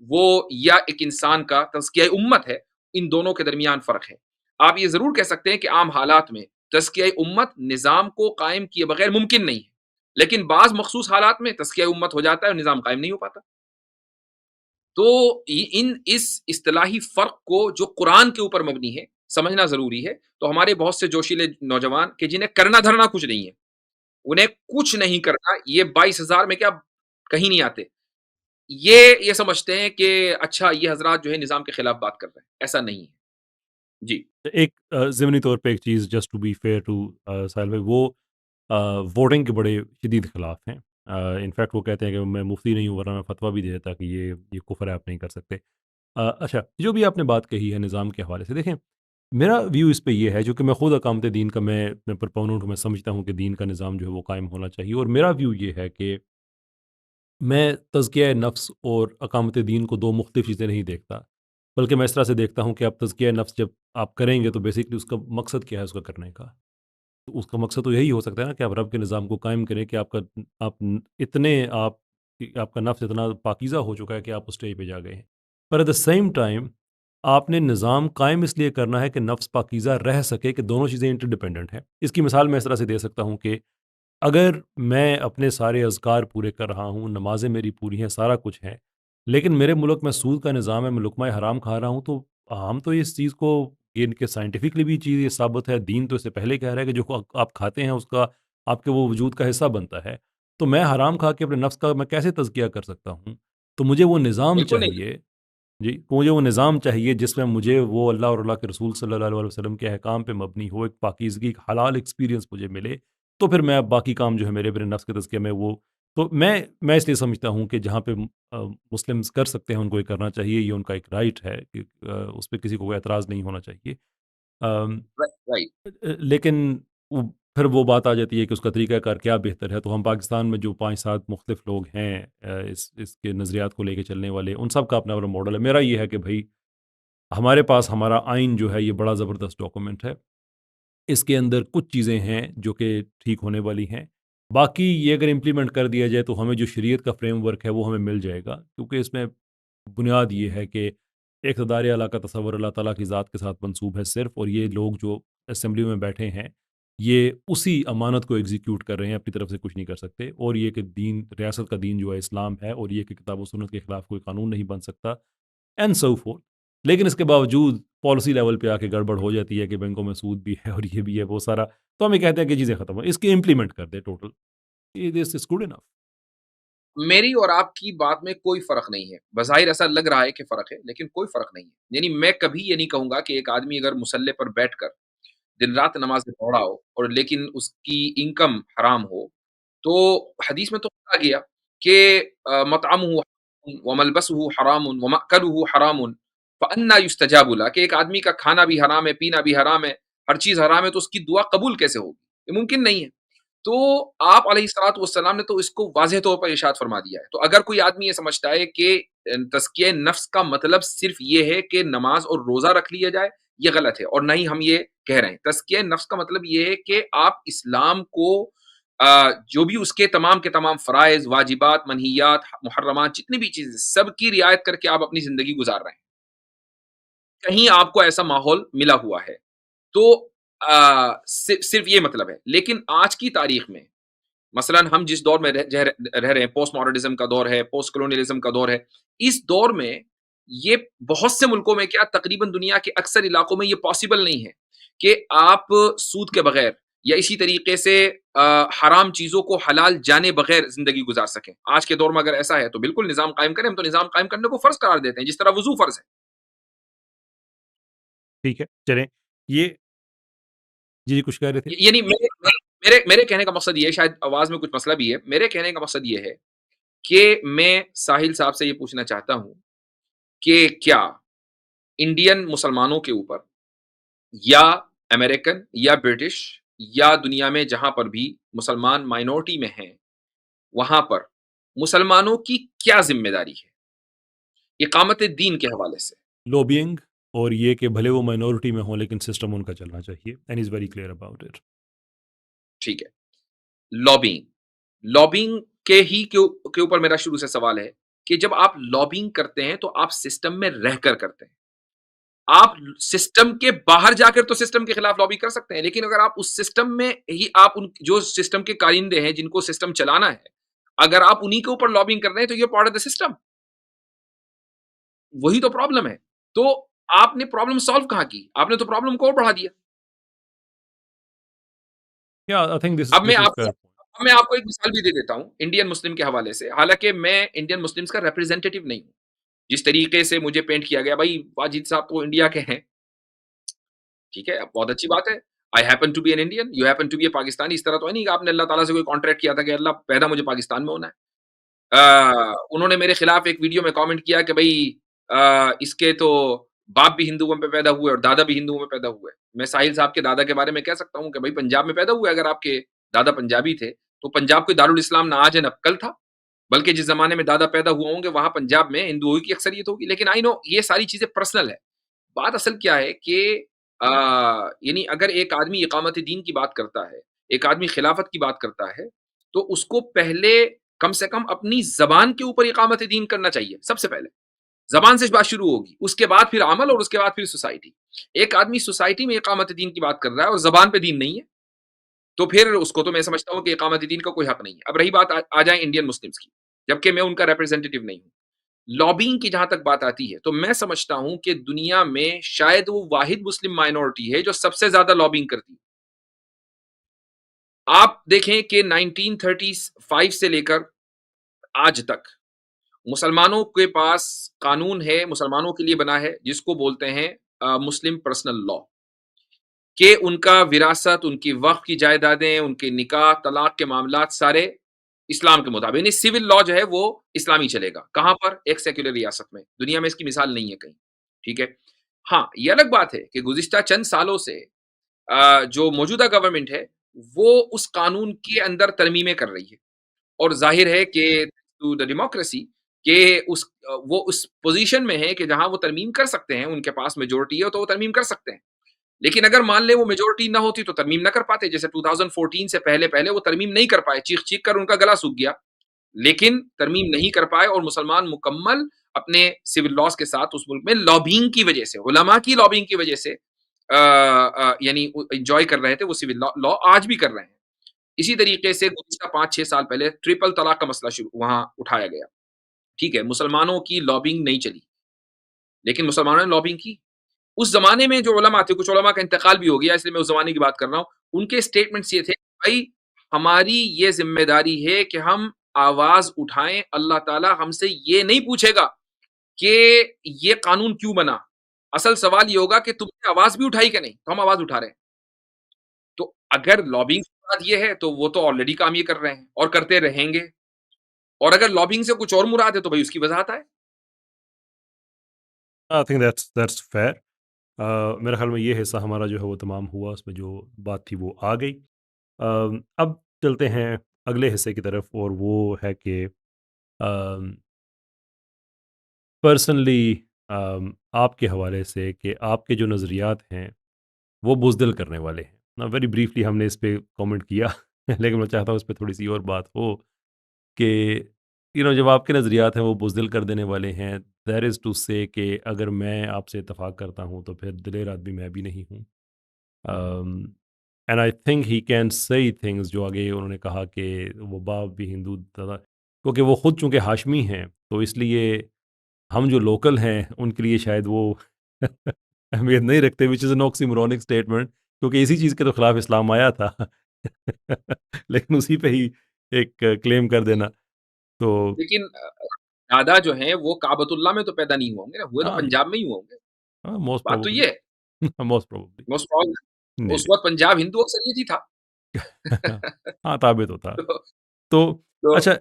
وہ یا ایک انسان کا تزکیہ امت ہے، ان دونوں کے درمیان فرق ہے. آپ یہ ضرور کہہ سکتے ہیں کہ عام حالات میں تزکیہ امت نظام کو قائم کیے بغیر ممکن نہیں ہے، لیکن بعض مخصوص حالات میں تزکیہ امت ہو جاتا ہے اور نظام قائم نہیں ہو پاتا. تو اس اصطلاحی فرق کو جو قرآن کے اوپر مبنی ہے سمجھنا ضروری ہے. تو ہمارے بہت سے جوشیلے نوجوان کہ جنہیں کرنا دھرنا کچھ نہیں ہے، انہیں کچھ نہیں کرنا، یہ 22,000 میں کیا کہیں نہیں آتے، یہ سمجھتے ہیں کہ اچھا یہ حضرات جو ہے نظام کے خلاف بات کر رہے ہیں. ایسا نہیں ہے. جی. ایک ضمنی طور پہ ایک چیز just to be fair to Sahil بھائی، وہ ووٹنگ کے بڑے شدید خلاف ہیں. انفیکٹ وہ کہتے ہیں کہ میں مفتی نہیں ہوں ورنہ میں فتویٰ بھی دے دیتا کہ یہ کفر ہے، آپ نہیں کر سکتے. اچھا، جو بھی آپ نے بات کہی ہے نظام کے حوالے سے، دیکھیں میرا ویو اس پہ یہ ہے، جو کہ میں خود اقامت دین کا میں پرپوننٹ ہوں، میں سمجھتا ہوں کہ دین کا نظام جو ہے وہ قائم ہونا چاہیے. اور میرا ویو یہ ہے کہ میں تزکیہ نفس اور اقامت دین کو دو مختلف چیزیں نہیں دیکھتا، بلکہ میں اس طرح سے دیکھتا ہوں کہ آپ تزکیہ نفس جب آپ کریں گے تو بیسکلی اس کا مقصد کیا ہے اس کا کرنے کا؟ تو اس کا مقصد تو یہی ہو سکتا ہے نا کہ آپ رب کے نظام کو قائم کریں، کہ آپ اتنے آپ کا نفس اتنا پاکیزہ ہو چکا ہے کہ آپ اس اسٹیج پہ جا گئے ہیں. پر ایٹ دا سیم ٹائم آپ نے نظام قائم اس لیے کرنا ہے کہ نفس پاکیزہ رہ سکے، کہ دونوں چیزیں انٹر ڈیپینڈنٹ ہیں. اس کی مثال میں اس طرح سے دے سکتا ہوں کہ اگر میں اپنے سارے اذکار پورے کر رہا ہوں، نمازیں میری پوری ہیں، سارا کچھ ہے، لیکن میرے ملک میں سود کا نظام ہے، میں لقمہ حرام کھا رہا ہوں، تو ہم تو اس چیز کو، یہ ان کے سائنٹیفکلی بھی چیز یہ ثابت ہے، دین تو اس سے پہلے کہہ رہا ہے کہ جو آپ کھاتے ہیں اس کا آپ کے وہ وجود کا حصہ بنتا ہے. تو میں حرام کھا کے اپنے نفس کا میں کیسے تزکیہ کر سکتا ہوں؟ تو مجھے وہ نظام بالکل نہیں. چاہیے. جی، مجھے وہ نظام چاہیے جس میں مجھے وہ اللہ اور اللہ کے رسول صلی اللہ علیہ وسلم کے احکام پہ مبنی ہو، ایک پاکیزگی، ایک حلال ایکسپیرینس مجھے ملے. تو پھر میں اب باقی کام جو ہے میرے نفس کے تزکیے میں وہ، تو میں اس لیے سمجھتا ہوں کہ جہاں پہ مسلمز کر سکتے ہیں ان کو یہ کرنا چاہیے، یہ ان کا ایک رائٹ ہے کہ اس پہ کسی کو کوئی اعتراض نہیں ہونا چاہیے. آم، رائٹ. لیکن پھر وہ بات آ جاتی ہے کہ اس کا طریقہ کار کیا بہتر ہے. تو ہم پاکستان میں جو 5-7 مختلف لوگ ہیں اس کے نظریات کو لے کے چلنے والے، ان سب کا اپنا اپنا ماڈل ہے. میرا یہ ہے کہ بھائی ہمارے پاس ہمارا آئین جو ہے یہ بڑا زبردست ڈاکومنٹ ہے. اس کے اندر کچھ چیزیں ہیں جو کہ ٹھیک ہونے والی ہیں، باقی یہ اگر امپلیمنٹ کر دیا جائے تو ہمیں جو شریعت کا فریم ورک ہے وہ ہمیں مل جائے گا. کیونکہ اس میں بنیاد یہ ہے کہ اقتدار اعلیٰ کا تصور اللہ تعالیٰ کی ذات کے ساتھ منسوب ہے صرف، اور یہ لوگ جو اسمبلی میں بیٹھے ہیں یہ اسی امانت کو ایگزیکیوٹ کر رہے ہیں، اپنی طرف سے کچھ نہیں کر سکتے. اور یہ کہ دین، ریاست کا دین جو ہے اسلام ہے، اور یہ کہ کتاب و سنت کے خلاف کوئی قانون نہیں بن سکتا، اینڈ سو فورتھ. لیکن اس کے باوجود پالیسی لیول پہ آ کے گڑبڑ ہو جاتی ہے کہ بینکوں میں سود بھی ہے اور یہ بھی ہے وہ سارا. تو ہمیں کہتے ہیں کہ چیزیں ختم ہو، اس کی امپلیمنٹ کر دے total. This is good enough. میری اور آپ کی بات میں کوئی فرق نہیں ہے. بظاہر ایسا لگ رہا ہے کہ فرق ہے، لیکن کوئی فرق نہیں ہے. یعنی میں کبھی یہ نہیں کہوں گا کہ ایک آدمی اگر مصلے پر بیٹھ کر دن رات نمازیں پڑھ رہا ہو اور لیکن اس کی انکم حرام ہو، تو حدیث میں تو کہا گیا کہ مطعمہ وملبسہ حرام ومأکلہ حرام فأنا یستجاب له، کہ ایک آدمی کا کھانا بھی حرام ہے، پینا بھی حرام ہے، ہر چیز حرام ہے، تو اس کی دعا قبول کیسے ہوگی؟ یہ ممکن نہیں ہے. تو آپ علیہ الصلوۃ والسلام نے تو اس کو واضح طور پر ارشاد فرما دیا ہے. تو اگر کوئی آدمی یہ سمجھتا ہے کہ تزکیہ نفس کا مطلب صرف یہ ہے کہ نماز اور روزہ رکھ لیا جائے، یہ غلط ہے. اور نہ ہی ہم یہ کہہ رہے ہیں. تزکیہ نفس کا مطلب یہ ہے کہ آپ اسلام کو جو بھی اس کے تمام فرائض، واجبات، منہیات، محرمات، جتنی بھی چیزیں سب کی رعایت کر کے آپ اپنی زندگی گزار رہے ہیں. کہیں آپ کو ایسا ماحول ملا ہوا ہے تو صرف یہ مطلب ہے. لیکن آج کی تاریخ میں مثلا ہم جس دور میں رہ رہے ہیں، پوسٹ ماڈرنزم کا دور ہے، پوسٹ کولونیلزم کا دور ہے. اس دور میں یہ بہت سے ملکوں میں، کیا تقریباً دنیا کے اکثر علاقوں میں یہ پاسبل نہیں ہے کہ آپ سود کے بغیر یا اسی طریقے سے حرام چیزوں کو حلال جانے بغیر زندگی گزار سکیں. آج کے دور میں اگر ایسا ہے تو بالکل نظام قائم کریں. ہم تو نظام قائم کرنے کو فرض قرار دیتے ہیں، جس طرح وضو فرض ہے. ٹھیک ہے، چلیں. یہ جی کچھ کہہ رہے تھے. یعنی میرے کہنے کا مقصد یہ ہے، شاید آواز میں کچھ مسئلہ بھی ہے. میرے کہنے کا مقصد یہ ہے کہ میں ساحل صاحب سے یہ پوچھنا چاہتا ہوں کہ کیا انڈین مسلمانوں کے اوپر یا امریکن یا برٹش یا دنیا میں جہاں پر بھی مسلمان مائنورٹی میں ہیں، وہاں پر مسلمانوں کی کیا ذمہ داری ہے اقامت دین کے حوالے سے؟ لوبینگ، اور یہ کہ بھلے وہ مائنورٹی میں ہوں لیکن سسٹم ان کا چلنا چاہیے، and is very clear about it. ٹھیک ہے. لابنگ کے اوپر میرا شروع سے سوال ہے کہ جب آپ لابنگ کرتے ہیں تو آپ سسٹم میں رہ کر کرتے ہیں. آپ سسٹم کے باہر جا کر تو سسٹم کے خلاف لابی کر سکتے ہیں، لیکن اگر آپ اس سسٹم میں ہی آپ ان جو سسٹم کے کارندے ہیں جن کو سسٹم چلانا ہے، اگر آپ انہی کے اوپر لابنگ کر رہے ہیں تو یہ پارٹ آف دا سسٹم، وہی تو پرابلم ہے. تو آپ نے پرابلم سالو کہاں کی؟ آپ نے تو پرابلم کو اور بڑھا دیا. Yeah, I think اب میں this is آپ کو fair point. اب میں آپ کو ایک مثال بھی دے دیتا ہوں انڈین مسلم کے حوالے سے، حالانکہ میں انڈین مسلمس کا ریپرزینٹیٹو نہیں ہوں. جس طریقے سے مجھے پینٹ کیا گیا، بھائی واجد صاحب تو انڈیا کے ہیں، ٹھیک ہے، اب بہت اچھی بات ہے. I happen to be an Indian, you happen to be a Pakistani. اس طرح تو ہے نہیں کہ آپ نے اللہ تعالیٰ سے کوئی کانٹریکٹ کیا تھا کہ اللہ پیدا مجھے پاکستان میں ہونا ہے. انہوں نے میرے خلاف ایک ویڈیو میں کامنٹ کیا کہ بھائی اس کے تو باپ بھی ہندوؤں میں پیدا ہوئے اور دادا بھی ہندوؤں میں پیدا ہوئے. میں ساحل صاحب کے دادا کے بارے میں کہہ سکتا ہوں کہ بھائی پنجاب میں پیدا ہوئے. اگر آپ کے دادا پنجابی تھے تو پنجاب کوئی دارالاسلام نہ آج ہے نہ کل تھا، بلکہ جس زمانے میں دادا پیدا ہوئے ہوں گے وہاں پنجاب میں ہندوؤں کی اکثریت ہوگی. لیکن آئی نو یہ ساری چیزیں پرسنل ہے. بات اصل کیا ہے کہ یعنی اگر ایک آدمی اقامت دین کی بات کرتا ہے، ایک آدمی خلافت کی بات کرتا ہے، تو اس کو پہلے کم سے کم اپنی زبان کے اوپر اقامت دین کرنا چاہیے. سب سے پہلے زبان سے بات شروع ہوگی، اس کے بعد پھر عمل، اور اس کے بعد پھر سوسائٹی. ایک آدمی سوسائٹی میں اقامت دین کی بات کر رہا ہے اور زبان پہ دین نہیں ہے، تو پھر اس کو تو میں سمجھتا ہوں کہ اقامت دین کا کوئی حق نہیں ہے. اب رہی بات آ جائیں انڈین مسلمس کی، جبکہ میں ان کا ریپرزینٹیٹو نہیں ہوں. لابینگ کی جہاں تک بات آتی ہے تو میں سمجھتا ہوں کہ دنیا میں شاید وہ واحد مسلم مائنورٹی ہے جو سب سے زیادہ لابینگ کرتی ہے. آپ دیکھیں کہ 1935 سے لے کر آج تک مسلمانوں کے پاس قانون ہے، مسلمانوں کے لیے بنا ہے، جس کو بولتے ہیں مسلم پرسنل لا، کہ ان کا وراثت، ان کی وقف کی جائیدادیں، ان کے نکاح طلاق کے معاملات سارے اسلام کے مطابق، یعنی سول لا جو ہے وہ اسلامی چلے گا. کہاں پر؟ ایک سیکولر ریاست میں. دنیا میں اس کی مثال نہیں ہے کہیں، ٹھیک ہے. ہاں یہ الگ بات ہے کہ گزشتہ چند سالوں سے جو موجودہ گورنمنٹ ہے وہ اس قانون کے اندر ترمیمیں کر رہی ہے، اور ظاہر ہے کہ ٹو دا ڈیموکریسی کہ وہ اس پوزیشن میں ہے کہ جہاں وہ ترمیم کر سکتے ہیں، ان کے پاس میجورٹی ہے تو وہ ترمیم کر سکتے ہیں. لیکن اگر مان لیں وہ میجورٹی نہ ہوتی تو ترمیم نہ کر پاتے. جیسے 2014 سے پہلے وہ ترمیم نہیں کر پائے، چیخ چیخ کر ان کا گلا سوکھ گیا، لیکن ترمیم نہیں کر پائے، اور مسلمان مکمل اپنے سول لاز کے ساتھ اس ملک میں لابینگ کی وجہ سے، علماء کی لابینگ کی وجہ سے یعنی انجوائے کر رہے تھے وہ سول لا، آج بھی کر رہے ہیں. اسی طریقے سے گزشتہ 5-6 سال پہلے ٹرپل طلاق کا مسئلہ وہاں اٹھایا گیا. ٹھیک ہے، مسلمانوں کی لابینگ نہیں چلی، لیکن مسلمانوں نے لابینگ کی. اس زمانے میں جو علماء تھے، کچھ علماء کا انتقال بھی ہو گیا، اس لیے میں اس زمانے کی بات کر رہا ہوں، ان کے اسٹیٹمنٹس یہ تھے کہ بھائی ہماری یہ ذمہ داری ہے کہ ہم آواز اٹھائیں، اللہ تعالیٰ ہم سے یہ نہیں پوچھے گا کہ یہ قانون کیوں بنا. اصل سوال یہ ہوگا کہ تم نے آواز بھی اٹھائی کہ نہیں، تو ہم آواز اٹھا رہے ہیں. تو اگر لابنگ کی بات یہ ہے تو وہ تو آلریڈی کام یہ کر رہے ہیں اور کرتے رہیں گے، اور اگر لابنگ سے کچھ اور مراد ہے تو بھائی اس کی وضاحت ہے. I think that's fair. میرے خیال میں یہ حصہ ہمارا جو ہے وہ تمام ہوا، اس میں جو بات تھی وہ آ گئی. اب چلتے ہیں اگلے حصے کی طرف، اور وہ ہے کہ پرسنلی آپ کے حوالے سے کہ آپ کے جو نظریات ہیں وہ بزدل کرنے والے ہیں. ویری بریفلی ہم نے اس پہ کامنٹ کیا لیکن میں چاہتا ہوں اس پہ تھوڑی سی اور بات ہو کہ جب آپ کے نظریات ہیں وہ بزدل کر دینے والے ہیں، دیر از ٹو سے کہ اگر میں آپ سے اتفاق کرتا ہوں تو پھر دلیر آدمی میں بھی نہیں ہوں. And I think he can see things جو آگے انہوں نے کہا کہ وہ باپ بھی ہندو دادا، کیونکہ وہ خود چونکہ ہاشمی ہیں تو اس لیے ہم جو لوکل ہیں ان کے لیے شاید وہ اہمیت نہیں رکھتے، وچ از این آکسیمورونک اسٹیٹمنٹ، کیونکہ اسی چیز کے تو خلاف اسلام آیا تھا لیکن اسی پہ ہی ایک کلیم کر دینا تو لیکن دادا جو ہیں وہ کعبۃ اللہ میں تو پیدا نہیں ہوں گے نا، ہوئے تو ہاں پنجاب میں ہی ہوں گے. موسٹ بات تو پروبلی یہ ہے، موسٹ پروبلی موسٹ پروبلی نہیں اس وقت پنجاب ہندو اکثریت ہی تھا. نہیں ہاں تابع تو تھا. تو تو تو اچھا،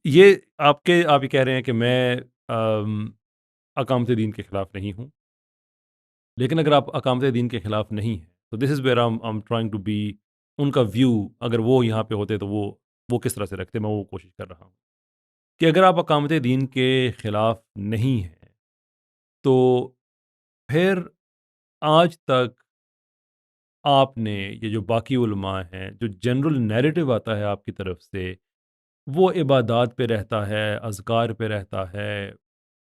یہ آپ یہ کہہ رہے ہیں کہ میں اقامت دین کے خلاف نہیں ہوں، لیکن اگر آپ اقامت دین کے خلاف نہیں ہیں تو this is where am trying to be ان کا ویو. اگر وہ یہاں پہ ہوتے تو وہ کس طرح سے رکھتے، میں وہ کوشش کر رہا ہوں کہ اگر آپ اقامت دین کے خلاف نہیں ہیں تو پھر آج تک آپ نے یہ جو باقی علماء ہیں، جو جنرل نیریٹو آتا ہے آپ کی طرف سے، وہ عبادات پہ رہتا ہے، اذکار پہ رہتا ہے،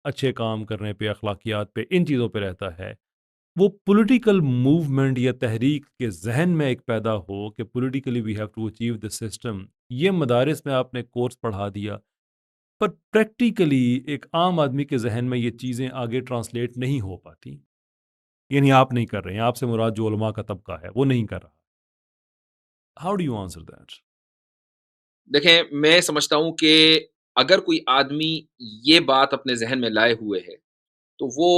اچھے کام کرنے پہ، اخلاقیات پہ، ان چیزوں پہ رہتا ہے. وہ پولیٹیکل موومنٹ یا تحریک کے ذہن میں ایک پیدا ہو کہ politically we have to achieve this system, یہ مدارس میں آپ نے کورس پڑھا دیا، پر پریکٹیکلی ایک عام آدمی کے ذہن میں یہ چیزیں آگے ٹرانسلیٹ نہیں ہو پاتی، یعنی آپ نہیں کر رہے ہیں، آپ سے مراد جو علماء کا طبقہ ہے وہ نہیں کر رہا. How do you answer that? دیکھیں میں سمجھتا ہوں کہ اگر کوئی آدمی یہ بات اپنے ذہن میں لائے ہوئے ہے تو وہ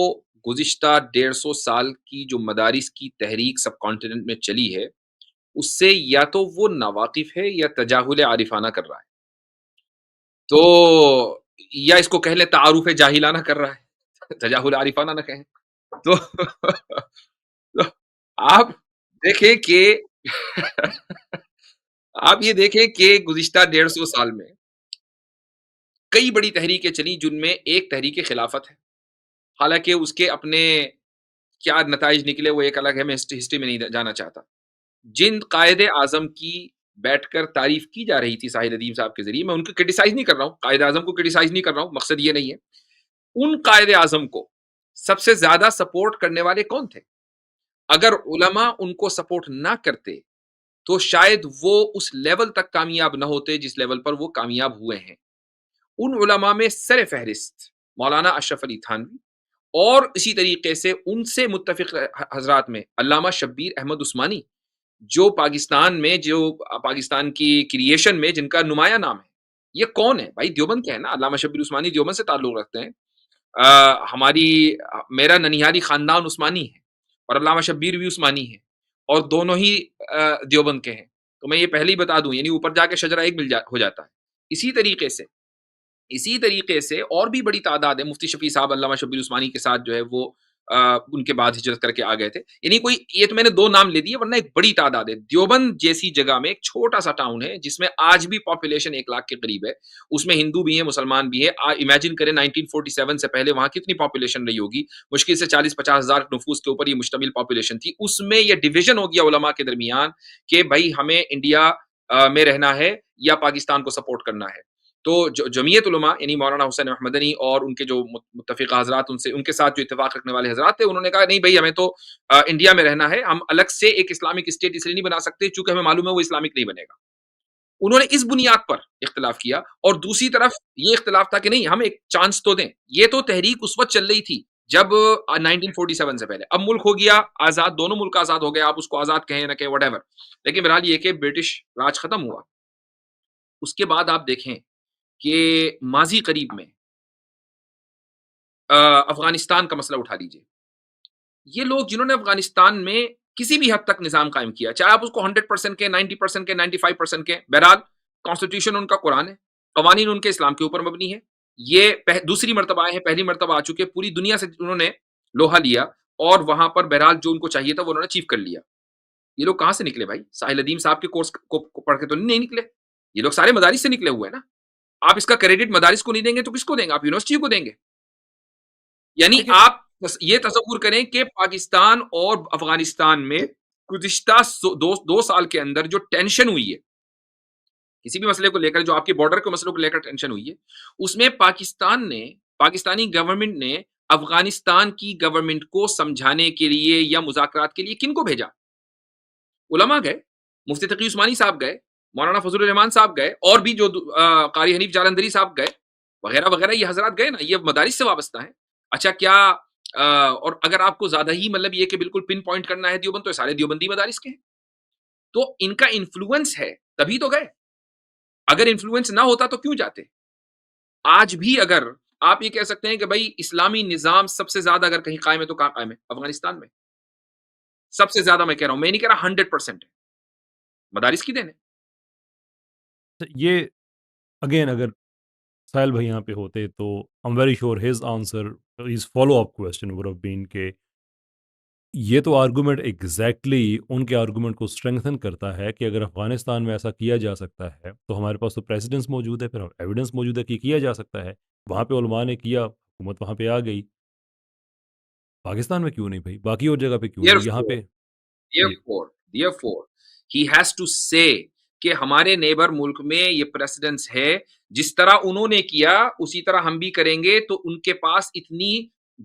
گزشتہ 150 سال کی جو مدارس کی تحریک سب کانٹیننٹ میں چلی ہے اس سے یا تو وہ ناواقف ہے یا تجاہل عارفانہ کر رہا ہے. تو یا اس کو کہہ لیں تعارف جاہلانہ کر رہا ہے تجاہل عارفانہ نہ کہیں تو تو آپ دیکھیں کہ آپ یہ دیکھیں کہ گزشتہ 150 سال میں کئی بڑی تحریکیں چلی جن میں ایک تحریک خلافت ہے. حالانکہ اس کے اپنے کیا نتائج نکلے وہ ایک الگ ہے، میں ہسٹری میں نہیں جانا چاہتا. جن قائد اعظم کی بیٹھ کر تعریف کی جا رہی تھی ساحل ندیم صاحب کے ذریعے، میں ان کو کرٹیسائز نہیں کر رہا ہوں، قائد اعظم کو کرٹیسائز نہیں کر رہا ہوں، مقصد یہ نہیں ہے. ان قائد اعظم کو سب سے زیادہ سپورٹ کرنے والے کون تھے؟ اگر علماء ان کو سپورٹ نہ کرتے تو شاید وہ اس لیول تک کامیاب نہ ہوتے جس لیول پر وہ کامیاب ہوئے ہیں. ان علماء میں سر فہرست مولانا اشرف علی تھانوی اور اسی طریقے سے ان سے متفق حضرات میں علامہ شبیر احمد عثمانی، جو پاکستان میں جو پاکستان کی کریشن میں جن کا نمایاں نام ہے. یہ کون ہے بھائی؟ دیوبند کے ہیں نا. علامہ شبیر عثمانی دیوبند سے تعلق رکھتے ہیں. ہماری میرا ننیھالی خاندان عثمانی ہے اور علامہ شبیر بھی عثمانی ہے اور دونوں ہی دیوبند کے ہیں. تو میں یہ پہلے ہی بتا دوں، یعنی اوپر جا کے شجرہ ایک ہو جاتا ہے. اسی طریقے سے اور بھی بڑی تعداد ہے. مفتی شفیع صاحب علامہ شبیر عثمانی کے ساتھ جو ہے وہ ان کے بعد ہجرت کر کے آ گئے تھے. یعنی کوئی یہ تو میں نے 2 نام لے دیے ورنہ ایک بڑی تعداد ہے. دیوبند جیسی جگہ میں ایک چھوٹا سا ٹاؤن ہے جس میں آج بھی پاپولیشن 1 لاکھ کے قریب ہے. اس میں ہندو بھی ہیں، مسلمان بھی ہیں. امیجن کریں 1947 سے پہلے وہاں کتنی پاپولیشن رہی ہوگی. مشکل سے 40-50 ہزار نفوس کے اوپر یہ مشتمل پاپولیشن تھی. اس میں یہ ڈویژن ہو گیا علماء کے درمیان کہ بھائی ہمیں انڈیا میں رہنا ہے یا پاکستان کو سپورٹ کرنا ہے. تو جمعیت علماء یعنی مولانا حسین مدنی اور ان کے جو متفق حضرات ان کے ساتھ جو اتفاق رکھنے والے حضرات تھے، انہوں نے کہا نہیں بھائی ہمیں تو انڈیا میں رہنا ہے، ہم الگ سے ایک اسلامک اسٹیٹ اس لیے نہیں بنا سکتے چونکہ ہمیں معلوم ہے وہ اسلامک نہیں بنے گا. انہوں نے اس بنیاد پر اختلاف کیا. اور دوسری طرف یہ اختلاف تھا کہ نہیں ہم ایک چانس تو دیں. یہ تو تحریک اس وقت چل رہی تھی جب 1947 سے پہلے. اب ملک ہو گیا آزاد، دونوں ملک آزاد ہو گئے، آپ اس کو آزاد کہیں نہ کہیں وٹ ایور. لیکن بہرحال یہ کہ برٹش راج ختم ہوا. اس کے بعد آپ دیکھیں کہ ماضی قریب میں افغانستان کا مسئلہ اٹھا لیجیے. یہ لوگ جنہوں نے افغانستان میں کسی بھی حد تک نظام قائم کیا، چاہے آپ اس کو 100% کے 90% کے 95% کے، بہرحال کانسٹیٹیوشن ان کا قرآن ہے، قوانین ان کے اسلام کے اوپر مبنی ہے. یہ دوسری مرتبہ آئے ہیں، پہلی مرتبہ آ چکے، پوری دنیا سے انہوں نے لوہا لیا اور وہاں پر بہرحال جو ان کو چاہیے تھا وہ انہوں نے اچیو کر لیا. یہ لوگ کہاں سے نکلے بھائی؟ ساحل ندیم صاحب کے کورس کو پڑھ کے تو نہیں نکلے. یہ لوگ سارے مدارس سے نکلے ہوئے ہیں نا. آپ اس کا کریڈٹ مدارس کو نہیں دیں گے تو کس کو دیں گے؟ آپ یونیورسٹی کو دیں گے. یعنی دیکھیں آپ یہ تصور کریں کہ پاکستان اور افغانستان میں گزشتہ 2 سال کے اندر جو ٹینشن ہوئی ہے کسی بھی مسئلے کو لے کر، جو آپ کے بارڈر کے مسئلوں کو لے کر ٹینشن ہوئی ہے، اس میں پاکستانی گورنمنٹ نے افغانستان کی گورنمنٹ کو سمجھانے کے لیے یا مذاکرات کے لیے کن کو بھیجا؟ علماء گئے، مفتی تقی عثمانی صاحب گئے، مولانا فضل الرحمان صاحب گئے، اور بھی جو قاری حنیف جالندھری صاحب گئے وغیرہ وغیرہ. یہ حضرات گئے نا، یہ مدارس سے وابستہ ہیں. اچھا کیا اور اگر آپ کو زیادہ ہی مطلب یہ کہ بالکل پن پوائنٹ کرنا ہے دیوبند، تو سارے دیوبندی مدارس کے ہیں. تو ان کا انفلوئنس ہے تبھی تو گئے. اگر انفلوئنس نہ ہوتا تو کیوں جاتے؟ آج بھی اگر آپ یہ کہہ سکتے ہیں کہ بھائی اسلامی نظام سب سے زیادہ اگر کہیں قائم ہے تو کہاں قائم ہے؟ افغانستان میں. سب سے زیادہ میں کہہ رہا ہوں، میں نہیں کہہ رہا 100% ہے، مدارس کی دین ہے. یہ اگین اگر ساحل بھائی یہاں پہ ہوتے تو am very sure his answer his follow up question would have been کہ یہ تو آرگومنٹ ایگزیکٹلی ان کے آرگومنٹ کو اسٹرینگتھن کرتا ہے کہ اگر افغانستان میں ایسا کیا جا سکتا ہے تو ہمارے پاس تو پریسیڈنس موجود ہے، پھر ایویڈنس موجود ہے کہ کیا جا سکتا ہے. وہاں پہ علماء نے کیا، حکومت وہاں پہ آ گئی. پاکستان میں کیوں نہیں بھائی؟ باقی اور جگہ پہ کیوں نہیں؟ یہاں پہ جی Therefore, he has to say کہ ہمارے نیبر ملک میں یہ پریسیڈنس ہے، جس طرح انہوں نے کیا اسی طرح ہم بھی کریں گے. تو ان کے پاس اتنی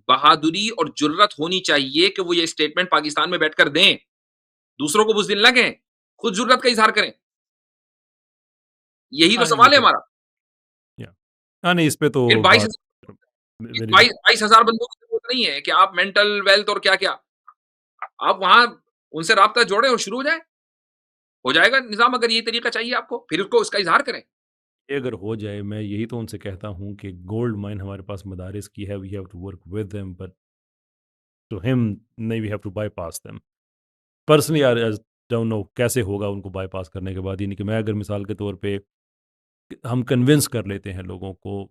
بہادری اور جرت ہونی چاہیے کہ وہ یہ اسٹیٹمنٹ پاکستان میں بیٹھ کر دیں، دوسروں کو بزدل نہ کہیں، خود جرت کا اظہار کریں. یہی تو ہاں سوال ہے لیکن ہمارا. یا ہاں نہیں اس پہ تو پھر بات میری 22,000 بندوں کی ضرورت نہیں ہے کہ آپ مینٹل ویلتھ اور کیا کیا، آپ وہاں ان سے رابطہ جوڑیں اور شروع ہو جائے گا نظام. اگر یہ طریقہ چاہیے آپ کو پھر اس کو اس کا اظہار کریں. یہ اگر ہو جائے میں یہی تو ان سے کہتا ہوں کہ گولڈ مائن ہمارے پاس مدارس کی ہے we have to work with them but ٹو ہم نہیں we have to bypass them personally don't know کیسے ہوگا ان کو بائی پاس کرنے کے بعد. یعنی کہ میں اگر مثال کے طور پہ ہم کنونس کر لیتے ہیں لوگوں کو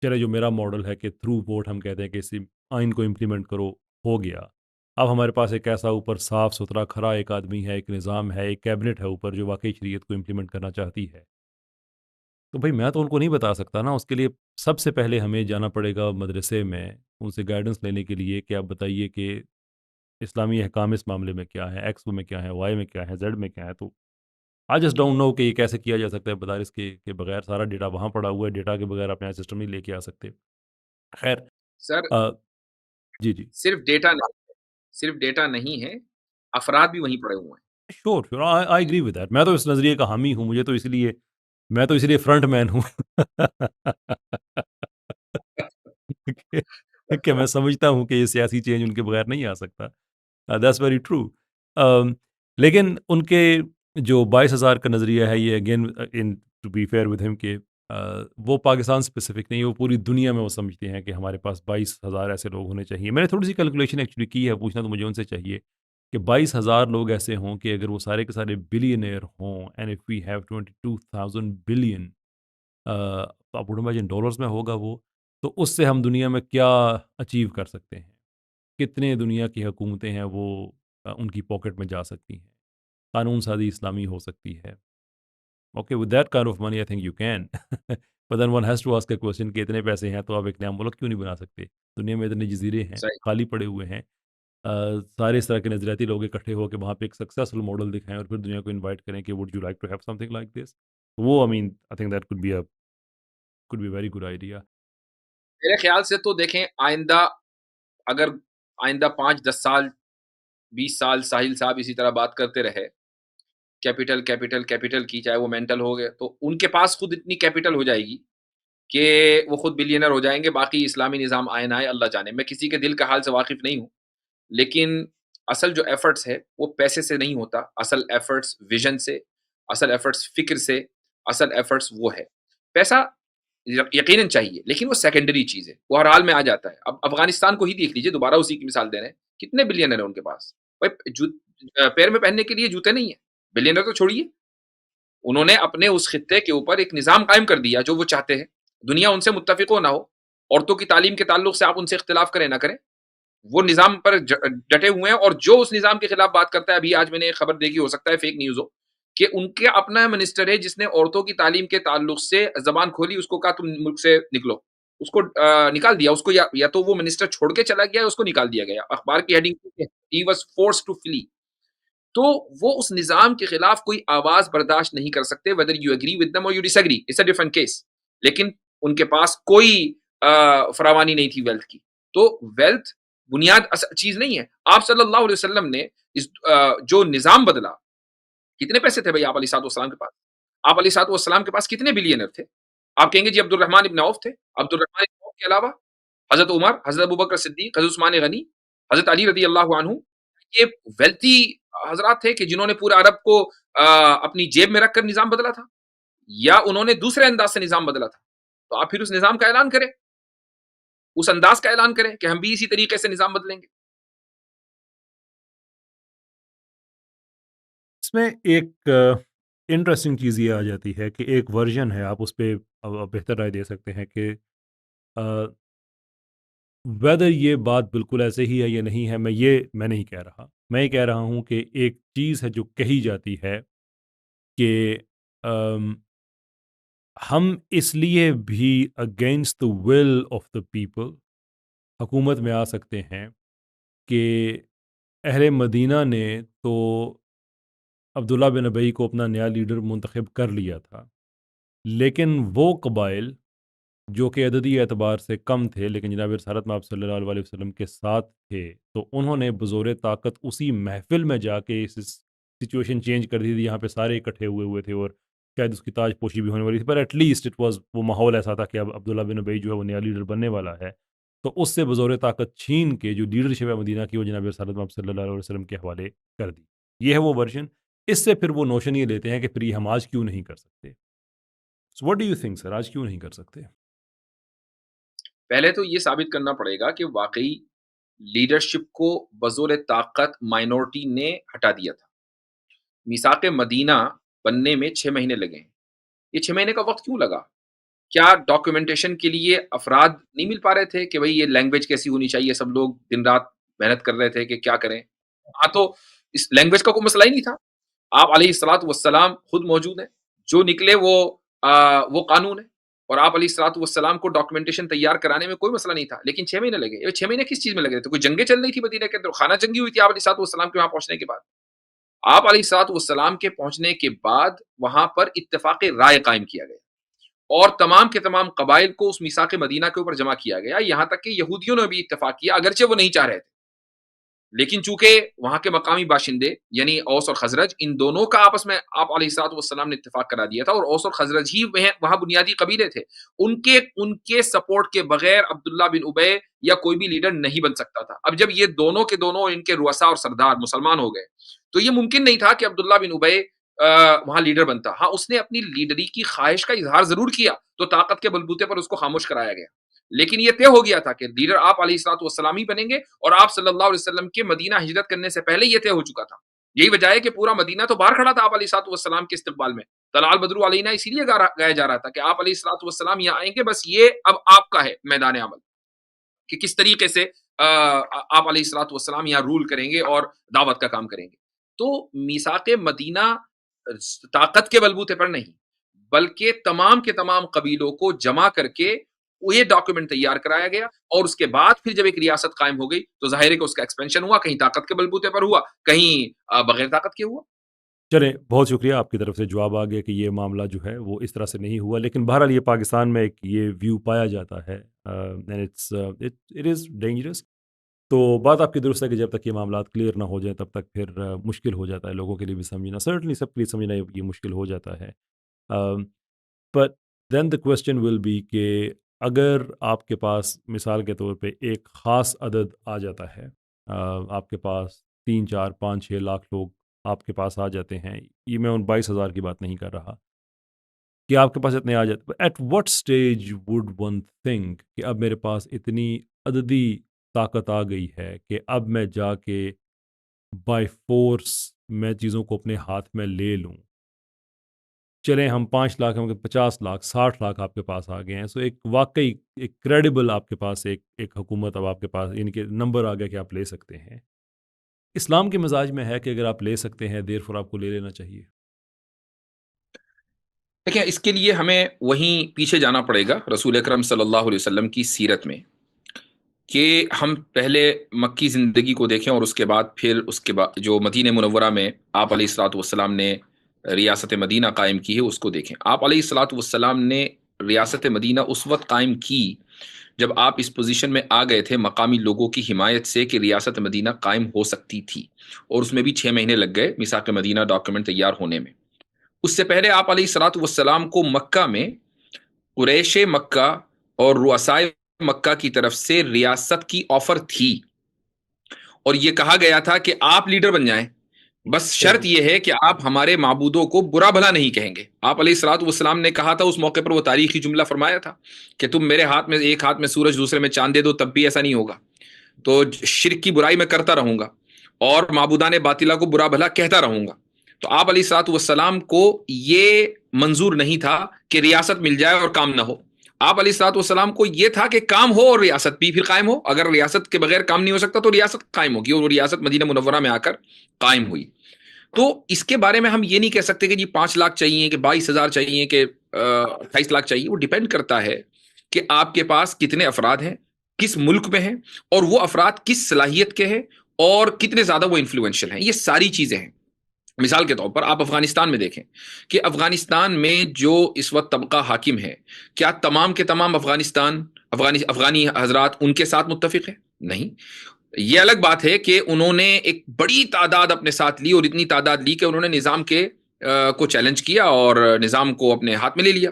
چلے جو میرا ماڈل ہے کہ تھرو ووٹ ہم کہتے ہیں کہ اسی آئین کو امپلیمنٹ کرو ہو گیا. اب ہمارے پاس ایک ایسا اوپر صاف ستھرا کھرا ایک آدمی ہے ایک نظام ہے ایک کیبنٹ ہے اوپر جو واقعی شریعت کو امپلیمنٹ کرنا چاہتی ہے تو بھائی میں تو ان کو نہیں بتا سکتا نا. اس کے لیے سب سے پہلے ہمیں جانا پڑے گا مدرسے میں ان سے گائیڈنس لینے کے لیے کہ آپ بتائیے کہ اسلامی احکام اس معاملے میں کیا ہے ایکس میں کیا ہے وائی میں کیا ہے زیڈ میں کیا ہے. تو آئی جسٹ ڈونٹ نو کہ یہ کیسے کیا جا سکتا ہے مدارس کے بغیر. سارا ڈیٹا وہاں پڑا ہوا ہے ڈیٹا کے بغیر آپ یہاں سسٹم نہیں لے کے آ سکتے. خیر سر جی جی صرف ڈیٹا نہیں ہے، افراد بھی وہیں پڑے ہوئے ہیں. شور شور آئی ایگری ود دیٹ. میں تو اس نظریے کا حامی ہوں مجھے تو اس لیے میں تو اس لیے فرنٹ مین ہوں کہ میں سمجھتا ہوں کہ یہ سیاسی چینج ان کے بغیر نہیں آ سکتا. That's very true. لیکن ان کے جو 22,000 کا نظریہ ہے یہ again in to be fair with him کہ وہ پاکستان اسپیسیفک نہیں ہے وہ پوری دنیا میں وہ سمجھتے ہیں کہ ہمارے پاس 22,000 ایسے لوگ ہونے چاہیے. میں نے تھوڑی سی کیلکولیشن ایکچولی کی ہے پوچھنا تو مجھے ان سے چاہیے کہ 22,000 لوگ ایسے ہوں کہ اگر وہ سارے کے سارے بلینئر ہوں and if we have 22,000 billion آپ امیجن ڈالرز میں ہوگا وہ تو اس سے ہم دنیا میں کیا اچیو کر سکتے ہیں. کتنے دنیا کی حکومتیں ہیں وہ ان کی پاکٹ میں جا سکتی ہیں. قانون سازی اسلامی ہو سکتی ہے. Okay with that kind of money I think you can but then one has to ask a question کہ اتنے پیسے ہیں تو آپ ایک نیا ملک کیوں نہیں بنا سکتے. دنیا میں اتنے جزیرے ہیں صحیح. خالی پڑے ہوئے ہیں. سارے اس طرح کے نظریاتی لوگ اکٹھے ہو کے وہاں پہ ایک سکسیزفل ماڈل دکھائیں اور پھر دنیا کو انوائٹ کریں کہ would you like to have something like this. وہ I mean I think that could be a very good idea. میرے خیال سے تو دیکھیں اگر آئندہ 5-10 سال 20 سال ساحل صاحب اسی طرح بات کرتے رہے کیپٹل کیپٹل کیپٹل کی چاہے وہ مینٹل ہو گئے تو ان کے پاس خود اتنی کیپٹل ہو جائے گی کہ وہ خود بلینر ہو جائیں گے. باقی اسلامی نظام آئے نہ آئے اللہ جانے. میں کسی کے دل کا حال سے واقف نہیں ہوں لیکن اصل جو ایفرٹس ہے وہ پیسے سے نہیں ہوتا. اصل ایفرٹس ویژن سے، اصل ایفرٹس فکر سے، اصل ایفرٹس وہ ہے. پیسہ یقیناً چاہیے لیکن وہ سیکنڈری چیز ہے وہ ہر حال میں آ جاتا ہے. اب افغانستان کو ہی دیکھ لیجیے دوبارہ اسی کی مثال دے رہے ہیں. کتنے بلینر ہیں ان کے پاس؟ پیر میں پہننے کے لیے جوتے نہیں ہیں. بلینر تو چھوڑیے انہوں نے اپنے اس خطے کے اوپر ایک نظام قائم کر دیا جو وہ چاہتے ہیں. دنیا ان سے متفق ہو نہ ہو عورتوں کی تعلیم کے تعلق سے آپ ان سے اختلاف کریں نہ کریں وہ نظام پر ڈٹے ہوئے ہیں. اور جو اس نظام کے خلاف بات کرتا ہے ابھی آج میں نے ایک خبر دیکھی ہو سکتا ہے فیک نیوز ہو کہ ان کے اپنا منسٹر ہے جس نے عورتوں کی تعلیم کے تعلق سے زبان کھولی اس کو کہا تم ملک سے نکلو. اس کو نکال دیا. اس کو یا تو وہ منسٹر چھوڑ کے چلا گیا اس کو نکال دیا گیا. اخبار کی ہیڈنگ ہی واز فورسڈ ٹو فلی. تو وہ اس نظام کے خلاف کوئی آواز برداشت نہیں کر سکتے whether you agree with them or you disagree it's a different case. لیکن ان کے پاس کوئی فراوانی نہیں تھی ویلتھ کی. تو ویلتھ بنیاد چیز نہیں ہے. آپ صلی اللہ علیہ وسلم نے جو نظام بدلا کتنے پیسے تھے بھائی آپ علیہ الصلوۃ والسلام کے پاس؟ آپ علیہ الصلوۃ والسلام کے پاس کتنے بلینر تھے؟ آپ کہیں گے جی عبد الرحمن ابن عوف تھے. عبد الرحمن ابن عوف کے علاوہ حضرت عمر، حضرت ابوبکر صدیق، حضرت عثمان غنی، حضرت علی رضی اللہ عنہ یہ ویلتھی حضرات تھے کہ جنہوں نے پورا عرب کو اپنی جیب میں رکھ کر نظام بدلا تھا یا انہوں نے دوسرے انداز سے نظام بدلا تھا. تو آپ پھر اس نظام کا اعلان کریں اس انداز کا اعلان کریں کہ ہم بھی اسی طریقے سے نظام بدلیں گے. اس میں ایک انٹرسٹنگ چیز یہ آ جاتی ہے کہ ایک ورژن ہے آپ اس پہ بہتر رائے دے سکتے ہیں کہ ویدر یہ بات بالکل ایسے ہی ہے یا نہیں ہے. میں نہیں کہہ رہا. میں یہ کہہ رہا ہوں کہ ایک چیز ہے جو کہی جاتی ہے کہ ہم اس لیے بھی against the will of the people حکومت میں آ سکتے ہیں کہ اہل مدینہ نے تو عبداللہ بن ابی کو اپنا نیا لیڈر منتخب کر لیا تھا لیکن وہ قبائل جو کہ عددی اعتبار سے کم تھے لیکن جناب رسالت میں آپ صلی اللہ علیہ وسلم کے ساتھ تھے، تو انہوں نے بزور طاقت اسی محفل میں جا کے اس سچویشن چینج کر دی تھی، یہاں پہ سارے اکٹھے ہوئے تھے اور شاید اس کی تاج پوشی بھی ہونے والی تھی، پر ایٹ لیسٹ اٹ واز، وہ ماحول ایسا تھا کہ اب عبداللہ بن ابی جو ہے وہ نیا لیڈر بننے والا ہے، تو اس سے بزور طاقت چھین کے جو لیڈرشپ ہے مدینہ کی وہ جناب رسالت میں آپ صلی اللہ علیہ وسلم کے حوالے کر دی۔ یہ ہے وہ ورژن۔ اس سے پھر وہ نوشن یہ لیتے ہیں کہ پھر یہ ہم آج کیوں نہیں کر سکتے؟ So what do you think sir, آج کیوں نہیں کر سکتے؟ پہلے تو یہ ثابت کرنا پڑے گا کہ واقعی لیڈرشپ کو بزور طاقت مائنورٹی نے ہٹا دیا تھا۔ میثاق مدینہ بننے میں 6 مہینے لگے ہیں۔ یہ 6 مہینے کا وقت کیوں لگا؟ کیا ڈاکیومنٹیشن کے لیے افراد نہیں مل پا رہے تھے کہ بھئی یہ لینگویج کیسی ہونی چاہیے؟ سب لوگ دن رات محنت کر رہے تھے کہ کیا کریں؟ ہاں، تو اس لینگویج کا کوئی مسئلہ ہی نہیں تھا۔ آپ علیہ الصلوۃ والسلام خود موجود ہیں، جو نکلے وہ قانون ہے، اور آپ علیہ الصلوۃ والسلام کو ڈاکیومنٹیشن تیار کرانے میں کوئی مسئلہ نہیں تھا، لیکن 6 مہینے لگے۔ یہ 6 مہینے کس چیز میں لگے تھے؟ کوئی جنگیں چل رہی تھی مدینہ کے اندر، خانہ جنگی ہوئی تھی آپ علیہ الصلوۃ والسلام کے وہاں پہنچنے کے بعد؟ آپ علیہ الصلوۃ والسلام کے پہنچنے کے بعد وہاں پر اتفاق رائے قائم کیا گیا اور تمام کے تمام قبائل کو اس میثاق مدینہ کے اوپر جمع کیا گیا، یہاں تک کہ یہودیوں نے بھی اتفاق کیا، اگرچہ وہ نہیں چاہ رہے تھے، لیکن چونکہ وہاں کے مقامی باشندے یعنی اوس اور خزرج، ان دونوں کا آپس میں آپ علیہ الصلوۃ والسلام نے اتفاق کرا دیا تھا، اور اوس اور خزرج ہی وہاں بنیادی قبیلے تھے، ان کے سپورٹ کے بغیر عبداللہ بن ابی یا کوئی بھی لیڈر نہیں بن سکتا تھا۔ اب جب یہ دونوں کے دونوں ان کے رؤساء اور سردار مسلمان ہو گئے تو یہ ممکن نہیں تھا کہ عبداللہ بن ابی وہاں لیڈر بنتا۔ ہاں، اس نے اپنی لیڈری کی خواہش کا اظہار ضرور کیا، تو طاقت کے بلبوتے پر اس کو خاموش کرایا گیا، لیکن یہ طے ہو گیا تھا کہ لیڈر آپ علیہ الصلوۃ والسلام ہی بنیں گے، اور آپ صلی اللہ علیہ وسلم کے مدینہ ہجرت کرنے سے پہلے یہ طے ہو چکا تھا۔ یہی وجہ ہے کہ پورا مدینہ تو باہر کھڑا تھا آپ علیہ الصلوۃ والسلام کے استقبال میں، طلع البدر علینا اسی لیے گایا جا رہا تھا کہ آپ علیہ الصلوۃ والسلام یہاں آئیں گے، بس یہ اب آپ کا ہے میدان عمل کہ کس طریقے سے آپ علیہ الصلوۃ والسلام یہاں رول کریں گے اور دعوت کا کام کریں گے۔ تو میثاق مدینہ طاقت کے بلبوتے پر نہیں، بلکہ تمام کے تمام قبیلوں کو جمع کر کے وہ یہ ڈاکیومنٹ تیار کرایا گیا، اور اس کے بعد پھر جب ایک ریاست قائم ہو گئی تو ظاہر ہے کہ اس کا ایکسپینشن ہوا، کہیں طاقت کے بلبوتے پر ہوا، کہیں بغیر طاقت کے ہوا۔ چلیں، بہت شکریہ، آپ کی طرف سے جواب آ گیا کہ یہ معاملہ جو ہے وہ اس طرح سے نہیں ہوا، لیکن بہرحال یہ پاکستان میں ایک یہ ویو پایا جاتا ہے، اٹ از ڈینجرس۔ تو بات آپ کی درست ہے کہ جب تک یہ معاملات کلیئر نہ ہو جائیں تب تک پھر مشکل ہو جاتا ہے لوگوں کے لیے بھی سمجھنا، سرٹنلی سب کے لیے سمجھنا یہ مشکل ہو جاتا ہے۔ But then the question will be کہ اگر آپ کے پاس مثال کے طور پہ ایک خاص عدد آ جاتا ہے، آپ کے پاس 3 4 5 6 لاکھ لوگ آپ کے پاس آ جاتے ہیں، یہ میں ان 22,000 کی بات نہیں کر رہا کہ آپ کے پاس اتنے آ جاتے، at what stage would one think کہ اب میرے پاس اتنی عددی طاقت آ گئی ہے کہ اب میں جا کے بائی فورس میں چیزوں کو اپنے ہاتھ میں لے لوں؟ چلیں ہم 5 لاکھ، ہم 50 لاکھ 60 لاکھ آپ کے پاس آ گئے ہیں، سو ایک واقعی ایک کریڈیبل آپ کے پاس ایک حکومت اب آپ کے پاس، یعنی کہ نمبر آ گیا کہ آپ لے سکتے ہیں۔ اسلام کے مزاج میں ہے کہ اگر آپ لے سکتے ہیں دیر فور آپ کو لے لینا چاہیے۔ دیکھیں، اس کے لیے ہمیں وہیں پیچھے جانا پڑے گا رسول اکرم صلی اللہ علیہ وسلم کی سیرت میں، کہ ہم پہلے مکی زندگی کو دیکھیں اور اس کے بعد پھر اس کے بعد جو مدینہ منورہ میں آپ علیہ الصلوۃ والسلام نے ریاست مدینہ قائم کی ہے اس کو دیکھیں۔ آپ علیہ الصلوۃ والسلام نے ریاست مدینہ اس وقت قائم کی جب آپ اس پوزیشن میں آ گئے تھے مقامی لوگوں کی حمایت سے کہ ریاست مدینہ قائم ہو سکتی تھی، اور اس میں بھی 6 مہینے لگ گئے میثاق مدینہ ڈاکیومنٹ تیار ہونے میں۔ اس سے پہلے آپ علیہ الصلوۃ والسلام کو مکہ میں قریش مکہ اور رؤسائے مکہ کی طرف سے ریاست کی آفر تھی، اور یہ کہا گیا تھا کہ آپ لیڈر بن جائیں، بس شرط یہ ہے کہ آپ ہمارے معبودوں کو برا بھلا نہیں کہیں گے۔ آپ علیہ الصلوۃ والسلام نے کہا تھا اس موقع پر، وہ تاریخی جملہ فرمایا تھا کہ تم میرے ہاتھ میں ایک ہاتھ میں سورج دوسرے میں چاند دے دو تب بھی ایسا نہیں ہوگا، تو شرک کی برائی میں کرتا رہوں گا اور معبودان باطلہ کو برا بھلا کہتا رہوں گا۔ تو آپ علیہ الصلوۃ والسلام کو یہ منظور نہیں تھا کہ ریاست مل جائے اور کام نہ ہو۔ آپ علیہ الصلوۃ والسلام کو یہ تھا کہ کام ہو اور ریاست بھی پھر قائم ہو، اگر ریاست کے بغیر کام نہیں ہو سکتا تو ریاست قائم ہوگی، اور وہ ریاست مدینہ منورہ میں آ کر قائم ہوئی۔ تو اس کے بارے میں ہم یہ نہیں کہہ سکتے کہ جی 5 لاکھ چاہیے، کہ 22,000 چاہیے، کہ 28 لاکھ چاہیے۔ وہ ڈیپینڈ کرتا ہے کہ آپ کے پاس کتنے افراد ہیں، کس ملک میں ہیں، اور وہ افراد کس صلاحیت کے ہیں، اور کتنے زیادہ وہ انفلوئنشل ہیں۔ یہ ساری چیزیں ہیں۔ مثال کے طور پر آپ افغانستان میں دیکھیں کہ افغانستان میں جو اس وقت طبقہ حاکم ہے، کیا تمام کے تمام افغانی حضرات ان کے ساتھ متفق ہیں؟ نہیں. یہ الگ بات ہے کہ انہوں نے ایک بڑی تعداد اپنے ساتھ لی، اور اتنی تعداد لی کہ انہوں نے نظام کے کو چیلنج کیا اور نظام کو اپنے ہاتھ میں لے لیا.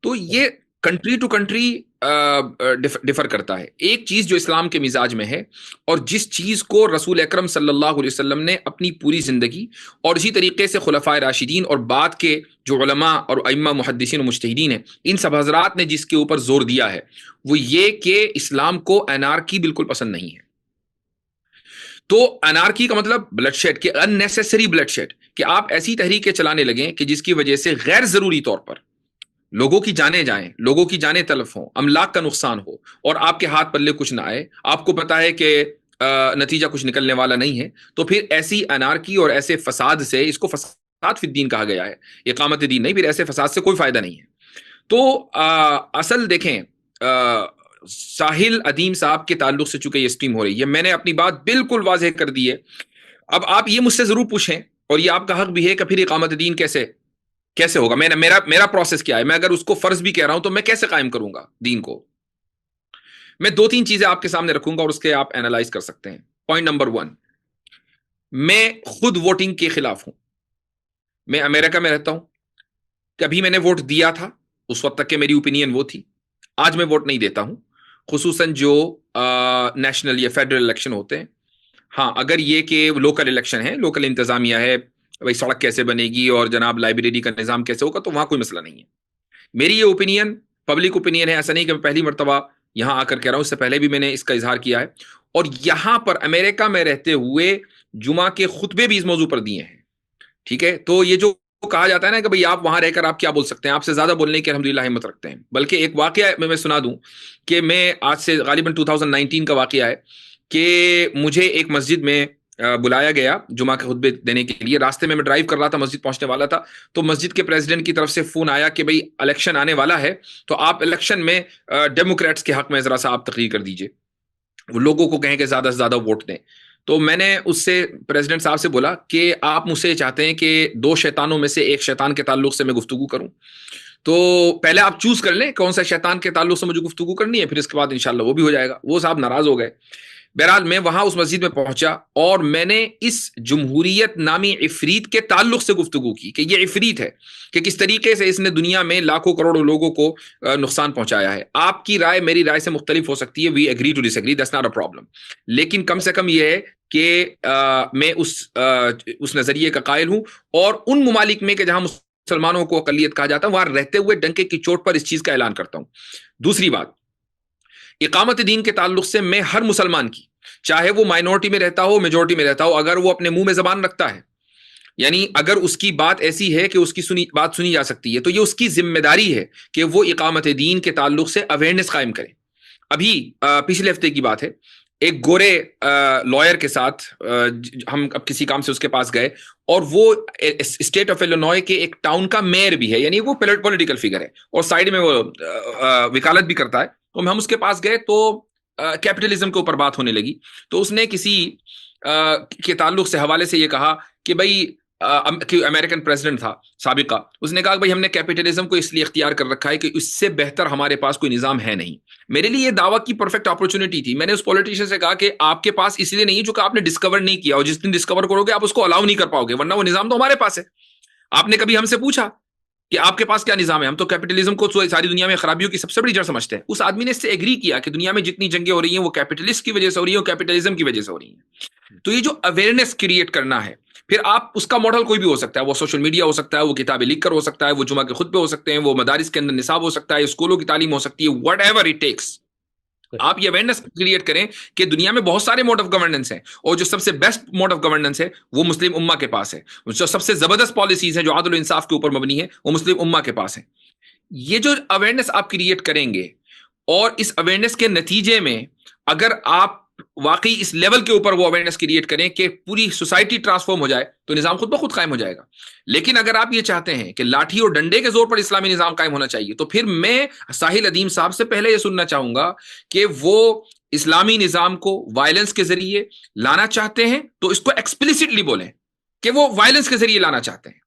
تو یہ کنٹری ٹو کنٹری ڈفر کرتا ہے. ایک چیز جو اسلام کے مزاج میں ہے، اور جس چیز کو رسول اکرم صلی اللہ علیہ وسلم نے اپنی پوری زندگی اور اسی طریقے سے خلفائے راشدین اور بعد کے جو علماء اور ائمہ محدثین و مجتہدین ہیں، ان سب حضرات نے جس کے اوپر زور دیا ہے، وہ یہ کہ اسلام کو انارکی بالکل پسند نہیں ہے. تو انارکی کا مطلب بلڈ شیڈ، کہ ان نیسیسری بلڈ شیڈ، کہ آپ ایسی تحریکیں چلانے لگیں کہ جس کی وجہ سے غیر ضروری طور پر لوگوں کی جانیں جائیں، لوگوں کی جانیں تلف ہوں، املاک کا نقصان ہو، اور آپ کے ہاتھ پلے کچھ نہ آئے. آپ کو پتا ہے کہ نتیجہ کچھ نکلنے والا نہیں ہے. تو پھر ایسی انارکی اور ایسے فساد سے، اس کو فساد فی الدین کہا گیا ہے، اقامت دین نہیں، پھر ایسے فساد سے کوئی فائدہ نہیں ہے. تو اصل دیکھیں، ساحل ادیم صاحب کے تعلق سے چونکہ یہ اسٹریم ہو رہی ہے، میں نے اپنی بات بالکل واضح کر دی ہے. اب آپ یہ مجھ سے ضرور پوچھیں، اور یہ آپ کا حق بھی ہے، کہ پھر اقامت دین کیسے ہوگا؟ میرا پروسیس کیا ہے؟ میں اگر اس کو فرض بھی کہہ رہا ہوں تو میں کیسے قائم کروں گا دین کو؟ میں 2-3 چیزیں آپ کے سامنے رکھوں گا اور اس کے آپ اینالائز کر سکتے ہیں. پوائنٹ نمبر 1، میں خود ووٹنگ کے خلاف ہوں. میں امریکہ میں رہتا ہوں، کبھی میں نے ووٹ دیا تھا، اس وقت تک کہ میری اوپینین وہ تھی. آج میں ووٹ نہیں دیتا ہوں، خصوصاً جو نیشنل یا فیڈرل الیکشن ہوتے ہیں. ہاں، اگر یہ کہ لوکل الیکشن ہے، لوکل انتظامیہ ہے، بھائی سڑک کیسے بنے گی اور جناب لائبریری کا نظام کیسے ہوگا، تو وہاں کوئی مسئلہ نہیں ہے. میری یہ اوپینین پبلک اوپینین ہے، ایسا نہیں کہ میں پہلی مرتبہ یہاں آ کر کہہ رہا ہوں، اس سے پہلے بھی میں نے اس کا اظہار کیا ہے. اور یہاں پر امریکہ میں رہتے ہوئے جمعہ کے خطبے بھی اس موضوع پر دیے ہیں. ٹھیک ہے، تو یہ جو کہا جاتا ہے نا کہ بھئی آپ وہاں رہ کر آپ کیا بول سکتے ہیں، آپ سے زیادہ بولنے کی الحمدللہ ہمت رکھتے ہیں. بلکہ ایک واقعہ میں سنا دوں کہ میں آج سے غالباً 2019 کا واقعہ ہے کہ مجھے ایک مسجد میں بلایا گیا جمعہ کے خطبے دینے کے لیے. راستے میں ڈرائیو کر رہا تھا، مسجد پہنچنے والا تھا، تو مسجد کے پریزیڈنٹ کی طرف سے فون آیا کہ بھئی الیکشن آنے والا ہے، تو آپ الیکشن میں ڈیموکریٹس کے حق میں ذرا سا آپ تقریر کر دیجئے، وہ لوگوں کو کہیں کہ زیادہ سے زیادہ ووٹ دیں. تو میں نے اس سے پریزیڈنٹ صاحب سے بولا کہ آپ مجھ سے چاہتے ہیں کہ 2 شیطانوں میں سے ایک شیطان کے تعلق سے میں گفتگو کروں، تو پہلے آپ چوز کر لیں کون سا شیطان کے تعلق سے مجھے گفتگو کرنی ہے، پھر اس کے بعد انشاءاللہ وہ بھی ہو جائے گا. وہ صاحب ناراض ہو گئے. بہرحال میں وہاں اس مسجد میں پہنچا اور میں نے اس جمہوریت نامی عفریت کے تعلق سے گفتگو کی کہ یہ عفریت ہے، کہ کس طریقے سے اس نے دنیا میں لاکھوں کروڑوں لوگوں کو نقصان پہنچایا ہے. آپ کی رائے میری رائے سے مختلف ہو سکتی ہے، we agree to disagree, that's not a problem. لیکن کم سے کم یہ ہے کہ میں اس نظریے کا قائل ہوں، اور ان ممالک میں کہ جہاں مسلمانوں کو اقلیت کہا جاتا ہے، وہاں رہتے ہوئے ڈنکے کی چوٹ پر اس چیز کا اعلان کرتا ہوں. دوسری بات، اقامت دین کے تعلق سے میں ہر مسلمان کی، چاہے وہ مائنورٹی میں رہتا ہو میجورٹی میں رہتا ہو، اگر وہ اپنے منہ میں زبان رکھتا ہے، یعنی اگر اس کی بات ایسی ہے کہ اس کی بات سنی جا سکتی ہے، تو یہ اس کی ذمہ داری ہے کہ وہ اقامت دین کے تعلق سے اویئرنیس قائم کرے. ابھی پچھلے ہفتے کی بات ہے، ایک گورے لائر کے ساتھ ہم اب کسی کام سے اس کے پاس گئے، اور وہ اسٹیٹ آف ایلینوائے کے ایک ٹاؤن کا میئر بھی ہے، یعنی وہ پولیٹیکل فگر ہے، اور سائیڈ میں وہ وکالت بھی کرتا ہے. تو ہم اس کے پاس گئے تو کیپٹلزم کے اوپر بات ہونے لگی. تو اس نے کسی کے تعلق سے حوالے سے یہ کہا کہ بھائی امریکن پریزیڈنٹ تھا سابقہ، اس نے کہا کہ بھائی ہم نے کیپٹلزم کو اس لیے اختیار کر رکھا ہے کہ اس سے بہتر ہمارے پاس کوئی نظام ہے نہیں. میرے لیے یہ دعویٰ کی پرفیکٹ اپرچونٹی تھی. میں نے اس پولیٹیشین سے کہا کہ آپ کے پاس اس لیے نہیں ہے جو کہ آپ نے ڈسکور نہیں کیا، اور جس دن ڈسکور کرو گے آپ اس کو الاؤ نہیں کر پاؤ گے، ورنہ وہ نظام تو ہمارے پاس ہے. آپ نے کبھی ہم سے پوچھا کہ آپ کے پاس کیا نظام ہے؟ ہم تو کیپٹلزم کو ساری دنیا میں خرابیوں کی سب سے بڑی جڑ سمجھتے ہیں. اس آدمی نے اس سے ایگری کیا کہ دنیا میں جتنی جنگیں ہو رہی ہیں وہ کیپٹلسٹ کی وجہ سے ہو رہی ہیں، اور کیپٹلزم کی وجہ سے ہو رہی ہیں. تو یہ جو اویئرنیس کریٹ کرنا ہے، پھر آپ اس کا ماڈل کوئی بھی ہو سکتا ہے، وہ سوشل میڈیا ہو سکتا ہے، وہ کتابیں لکھ کر ہو سکتا ہے، وہ جمعہ کے خطبے ہو سکتے ہیں، وہ مدارس کے اندر نصاب ہو سکتا ہے، اسکولوں کی تعلیم ہو سکتی ہے، واٹ ایور اٹ ٹیکس. آپ یہ اویئرنیس کریٹ کریں کہ دنیا میں بہت سارے موڈ آف گورننس ہیں، اور جو سب سے بیسٹ موڈ آف گورننس ہے وہ مسلم امہ کے پاس ہے. جو سب سے زبردست پالیسیز ہیں جو عدل و انصاف کے اوپر مبنی ہے وہ مسلم امہ کے پاس ہے. یہ جو اویئرنیس آپ کریٹ کریں گے، اور اس اویئرنیس کے نتیجے میں اگر آپ واقعی اس لیول کے اوپر وہ اویئرنیس کریٹ کریں کہ پوری سوسائٹی ٹرانسفارم ہو جائے، تو نظام خود بخود قائم ہو جائے گا. لیکن اگر آپ یہ چاہتے ہیں کہ لاٹھی اور ڈنڈے کے زور پر اسلامی نظام قائم ہونا چاہیے، تو پھر میں ساحل ادیم صاحب سے پہلے یہ سننا چاہوں گا کہ وہ اسلامی نظام کو وائلنس کے ذریعے لانا چاہتے ہیں تو اس کو ایکسپلیسٹلی بولیں. کہ وہ وائلنس کے ذریعے لانا چاہتے ہیں.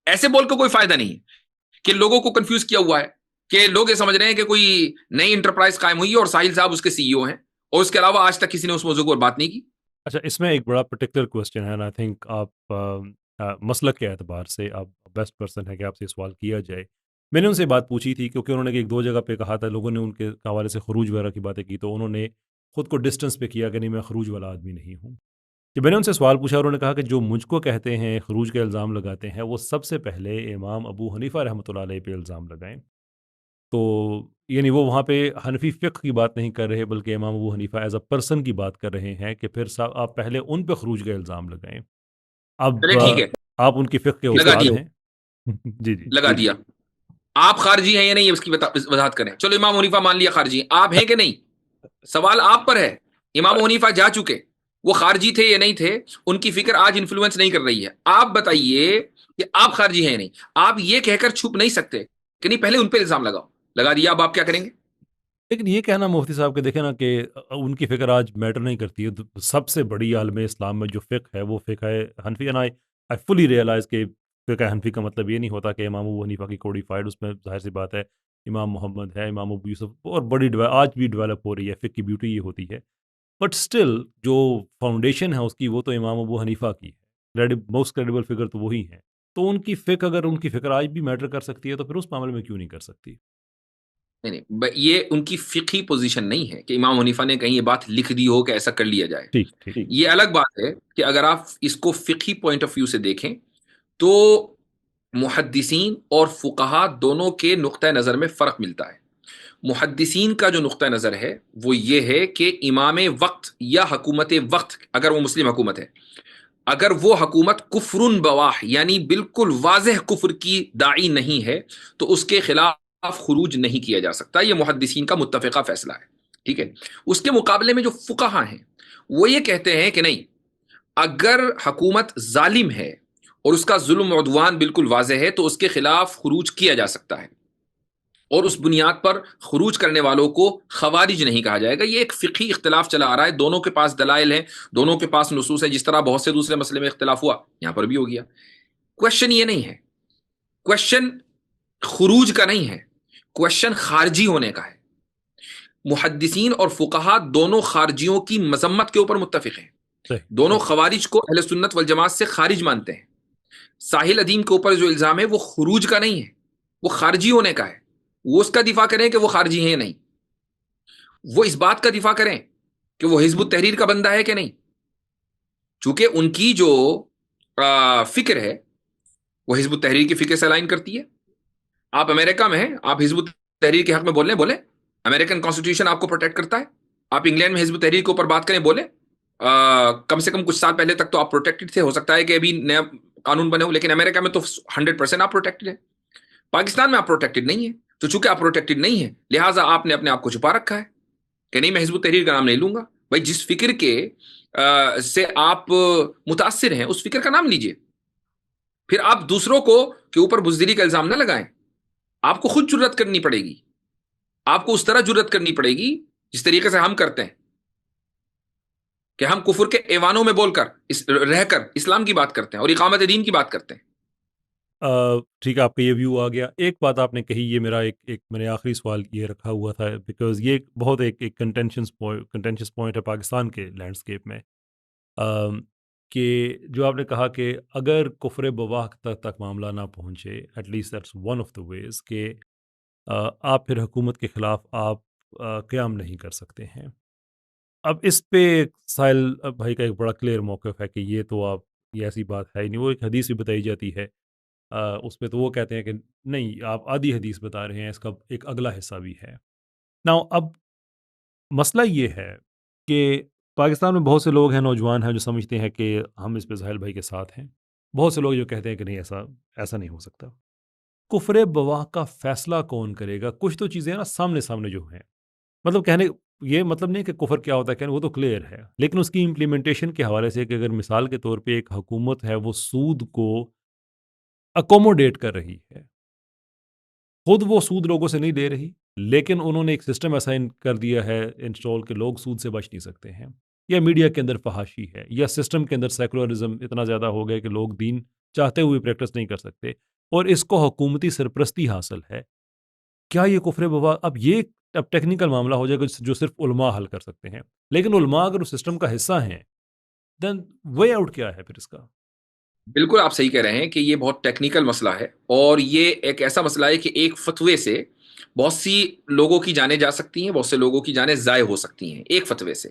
ایسے بول کے کوئی فائدہ نہیں ہے کہ لوگوں کو کنفیوز کیا ہوا ہے کہ لوگ یہ سمجھ رہے ہیں کہ کوئی نئی انٹرپرائز قائم ہوئی ہے اور ساحل صاحب اس کے سی ای او ہیں, اور اس کے علاوہ آج تک کسی نے اس موضوع پر بات نہیں کی. اچھا اس میں ایک بڑا پرٹیکولر کوشچن ہے, آئی تھنک آپ مسلک کے اعتبار سے آپ بیسٹ پرسن ہے کہ آپ سے سوال کیا جائے. میں نے ان سے بات پوچھی تھی کیونکہ انہوں نے ایک دو جگہ پہ کہا تھا, لوگوں نے ان کے حوالے سے خروج وغیرہ کی باتیں کی, تو انہوں نے خود کو ڈسٹنس پہ کیا کہ نہیں میں خروج والا آدمی نہیں ہوں. جب میں نے ان سے سوال پوچھا, انہوں نے کہا کہ جو مجھ کو کہتے ہیں خروج کا الزام لگاتے ہیں وہ سب سے پہلے امام ابو حنیفہ رحمۃ اللہ علیہ پہ الزام لگائیں. تو یعنی وہ وہاں پہ حنفی فقہ کی بات نہیں کر رہے بلکہ امام ابو حنیفہ ایز اے پرسن کی بات کر رہے ہیں کہ پھر آپ پہلے ان پہ خروج کا الزام لگائیں. اب چلے ٹھیک ہے, آپ ان کی فقہ کے لگا استاد دیا ہیں. جی جی لگا دیا. آپ خارجی ہیں یا نہیں اس کی وضاحت کریں. چلو امام حنیفہ مان لیا خارجی ہیں, آپ ہیں کہ نہیں, سوال آپ پر ہے. امام حنیفہ جا چکے, وہ خارجی تھے یا نہیں تھے, ان کی فکر آج انفلوئنس نہیں کر رہی ہے. آپ بتائیے کہ آپ خارجی ہیں یا نہیں. آپ یہ کہہ کر چھپ نہیں سکتے کہ نہیں پہلے ان پہ الزام لگاؤ. لگا دیا, اب آپ کیا کریں گے؟ لیکن یہ کہنا مفتی صاحب کے دیکھیں نا کہ ان کی فکر آج میٹر نہیں کرتی ہے. سب سے بڑی عالم اسلام میں جو فقہ ہے وہ فقہ ہے حنفی. اینڈ آئی فلی ریئلائز کہ فقہ حنفی کا مطلب یہ نہیں ہوتا کہ امام ابو حنیفہ کی کوڈیفائڈ, اس میں ظاہر سی بات ہے امام محمد ہے, امام ابو یوسف, اور بڑی آج بھی ڈیولپ ہو رہی ہے. فقہ کی بیوٹی یہ ہوتی ہے, بٹ اسٹل جو فاؤنڈیشن ہے اس کی وہ تو امام ابو حنیفہ کی ہے. موسٹ کریڈیبل فگر تو وہی ہیں. تو ان کی فقہ اگر ان کی فکر آج بھی میٹر کر سکتی ہے تو پھر اس معاملے میں کیوں نہیں کر سکتی؟ نہیں نہیں, یہ ان کی فقہی پوزیشن نہیں ہے کہ امام حنیفہ نے کہیں یہ بات لکھ دی ہو کہ ایسا کر لیا جائے. ٹھیک ٹھیک. یہ الگ بات ہے کہ اگر آپ اس کو فقہی پوائنٹ آف ویو سے دیکھیں تو محدثین اور فقہا دونوں کے نقطہ نظر میں فرق ملتا ہے. محدثین کا جو نقطہ نظر ہے وہ یہ ہے کہ امام وقت یا حکومت وقت, اگر وہ مسلم حکومت ہے, اگر وہ حکومت کفر بواح یعنی بالکل واضح کفر کی داعی نہیں ہے تو اس کے خلاف خروج نہیں کیا جا سکتا. یہ محدثین کا متفقہ فیصلہ ہے. ٹھیک ہے. اس کے مقابلے میں جو فقہا ہیں وہ یہ کہتے ہیں کہ نہیں, اگر حکومت ظالم ہے اور اس کا ظلم و عدوان بالکل واضح ہے تو اس کے خلاف خروج کیا جا سکتا ہے, اور اس بنیاد پر خروج کرنے والوں کو خوارج نہیں کہا جائے گا. یہ ایک فقہی اختلاف چلا آ رہا ہے, دونوں کے پاس دلائل ہیں, دونوں کے پاس نصوص ہیں. جس طرح بہت سے دوسرے مسئلے میں اختلاف ہوا یہاں پر بھی ہو گیا. کوشچن یہ نہیں ہے, کوشچن خروج کا نہیں ہے, کوشچن خارجی ہونے کا ہے. محدثین اور فقہا دونوں خارجیوں کی مذمت کے اوپر متفق ہیں. دونوں خوارج کو اہل سنت والجماعت سے خارج مانتے ہیں. ساحل ادیم کے اوپر جو الزام ہے وہ خروج کا نہیں ہے, وہ خارجی ہونے کا ہے. وہ اس کا دفاع کریں کہ وہ خارجی ہیں نہیں, وہ اس بات کا دفاع کریں کہ وہ حزب التحریر کا بندہ ہے کہ نہیں. چونکہ ان کی جو فکر ہے وہ حزب التحریر کی فکر سے الائن کرتی ہے. آپ امریکہ میں ہیں, آپ حزب التحریر کے حق میں بولیں, امریکن کانسٹیٹیوشن آپ کو پروٹیکٹ کرتا ہے. آپ انگلینڈ میں حزب التحریر کے اوپر بات کریں, بولیں, کم سے کم کچھ سال پہلے تک تو آپ پروٹیکٹڈ تھے. ہو سکتا ہے کہ ابھی نیا قانون بنے ہو, لیکن امریکہ میں تو 100% آپ پروٹیکٹڈ ہیں. پاکستان میں آپ پروٹیکٹڈ نہیں ہیں. تو چونکہ آپ پروٹیکٹڈ نہیں ہیں لہٰذا آپ نے اپنے آپ کو چھپا رکھا ہے کہ نہیں میں حزب التحریر کا نام نہیں لوں گا. بھائی جس فکر کے سے آپ متاثر ہیں اس فکر کا نام لیجئے. پھر آپ دوسروں کو کے اوپر بزدلی کا الزام نہ لگائیں. آپ کو خود جرات کرنی پڑے گی, آپ کو اس طرح جرات کرنی پڑے گی جس طریقے سے ہم کرتے ہیں کہ ہم کفر کے ایوانوں میں بول کر رہ کر اسلام کی بات کرتے ہیں اور اقامت دین کی بات کرتے ہیں. ٹھیک ہے, آپ کا یہ ویو آ گیا. ایک بات آپ نے کہی, یہ میرا ایک میں نے آخری سوال یہ رکھا ہوا تھا بیکاز یہ بہت ایک کنٹینشس پوائنٹ ہے پاکستان کے لینڈسکیپ میں, کہ جو آپ نے کہا کہ اگر کفر بواح تک معاملہ نہ پہنچے, at least that's one of the ways کہ آپ پھر حکومت کے خلاف آپ قیام نہیں کر سکتے ہیں. اب اس پہ ساحل بھائی کا ایک بڑا کلیئر موقف ہے کہ یہ تو آپ یہ ایسی بات ہے نہیں. وہ ایک حدیث بھی بتائی جاتی ہے, اس پہ تو وہ کہتے ہیں کہ نہیں آپ آدھی حدیث بتا رہے ہیں, اس کا ایک اگلا حصہ بھی ہے. اب مسئلہ یہ ہے کہ پاکستان میں بہت سے لوگ ہیں, نوجوان ہیں جو سمجھتے ہیں کہ ہم اس پہ ساحل بھائی کے ساتھ ہیں. بہت سے لوگ جو کہتے ہیں کہ نہیں ایسا نہیں ہو سکتا. کفر بواح کا فیصلہ کون کرے گا؟ کچھ تو چیزیں نا سامنے جو ہیں, مطلب کہنے یہ مطلب نہیں کہ کفر کیا ہوتا ہے, کہنے وہ تو کلیئر ہے, لیکن اس کی امپلیمنٹیشن کے حوالے سے کہ اگر مثال کے طور پہ ایک حکومت ہے وہ سود کو اکوموڈیٹ کر رہی ہے, خود وہ سود لوگوں سے نہیں لے رہی, لیکن انہوں نے ایک سسٹم ایسا کر دیا ہے انسٹال کہ لوگ سود سے بچ نہیں سکتے ہیں. یا میڈیا کے اندر فحاشی ہے یا سسٹم کے اندر سیکولرزم اتنا زیادہ ہو گیا کہ لوگ دین چاہتے ہوئے پریکٹس نہیں کر سکتے اور اس کو حکومتی سرپرستی حاصل ہے، کیا یہ کفر بوا؟ اب ٹیکنیکل معاملہ ہو جائے گا جو صرف علماء حل کر سکتے ہیں، لیکن علماء اگر اس سسٹم کا حصہ ہیں دین وے آؤٹ کیا ہے پھر اس کا؟ بالکل آپ صحیح کہہ رہے ہیں کہ یہ بہت ٹیکنیکل مسئلہ ہے، اور یہ ایک ایسا مسئلہ ہے کہ ایک فتوے سے بہت سی لوگوں کی جانیں جا سکتی ہیں، بہت سے لوگوں کی جانیں ضائع ہو سکتی ہیں ایک فتوے سے۔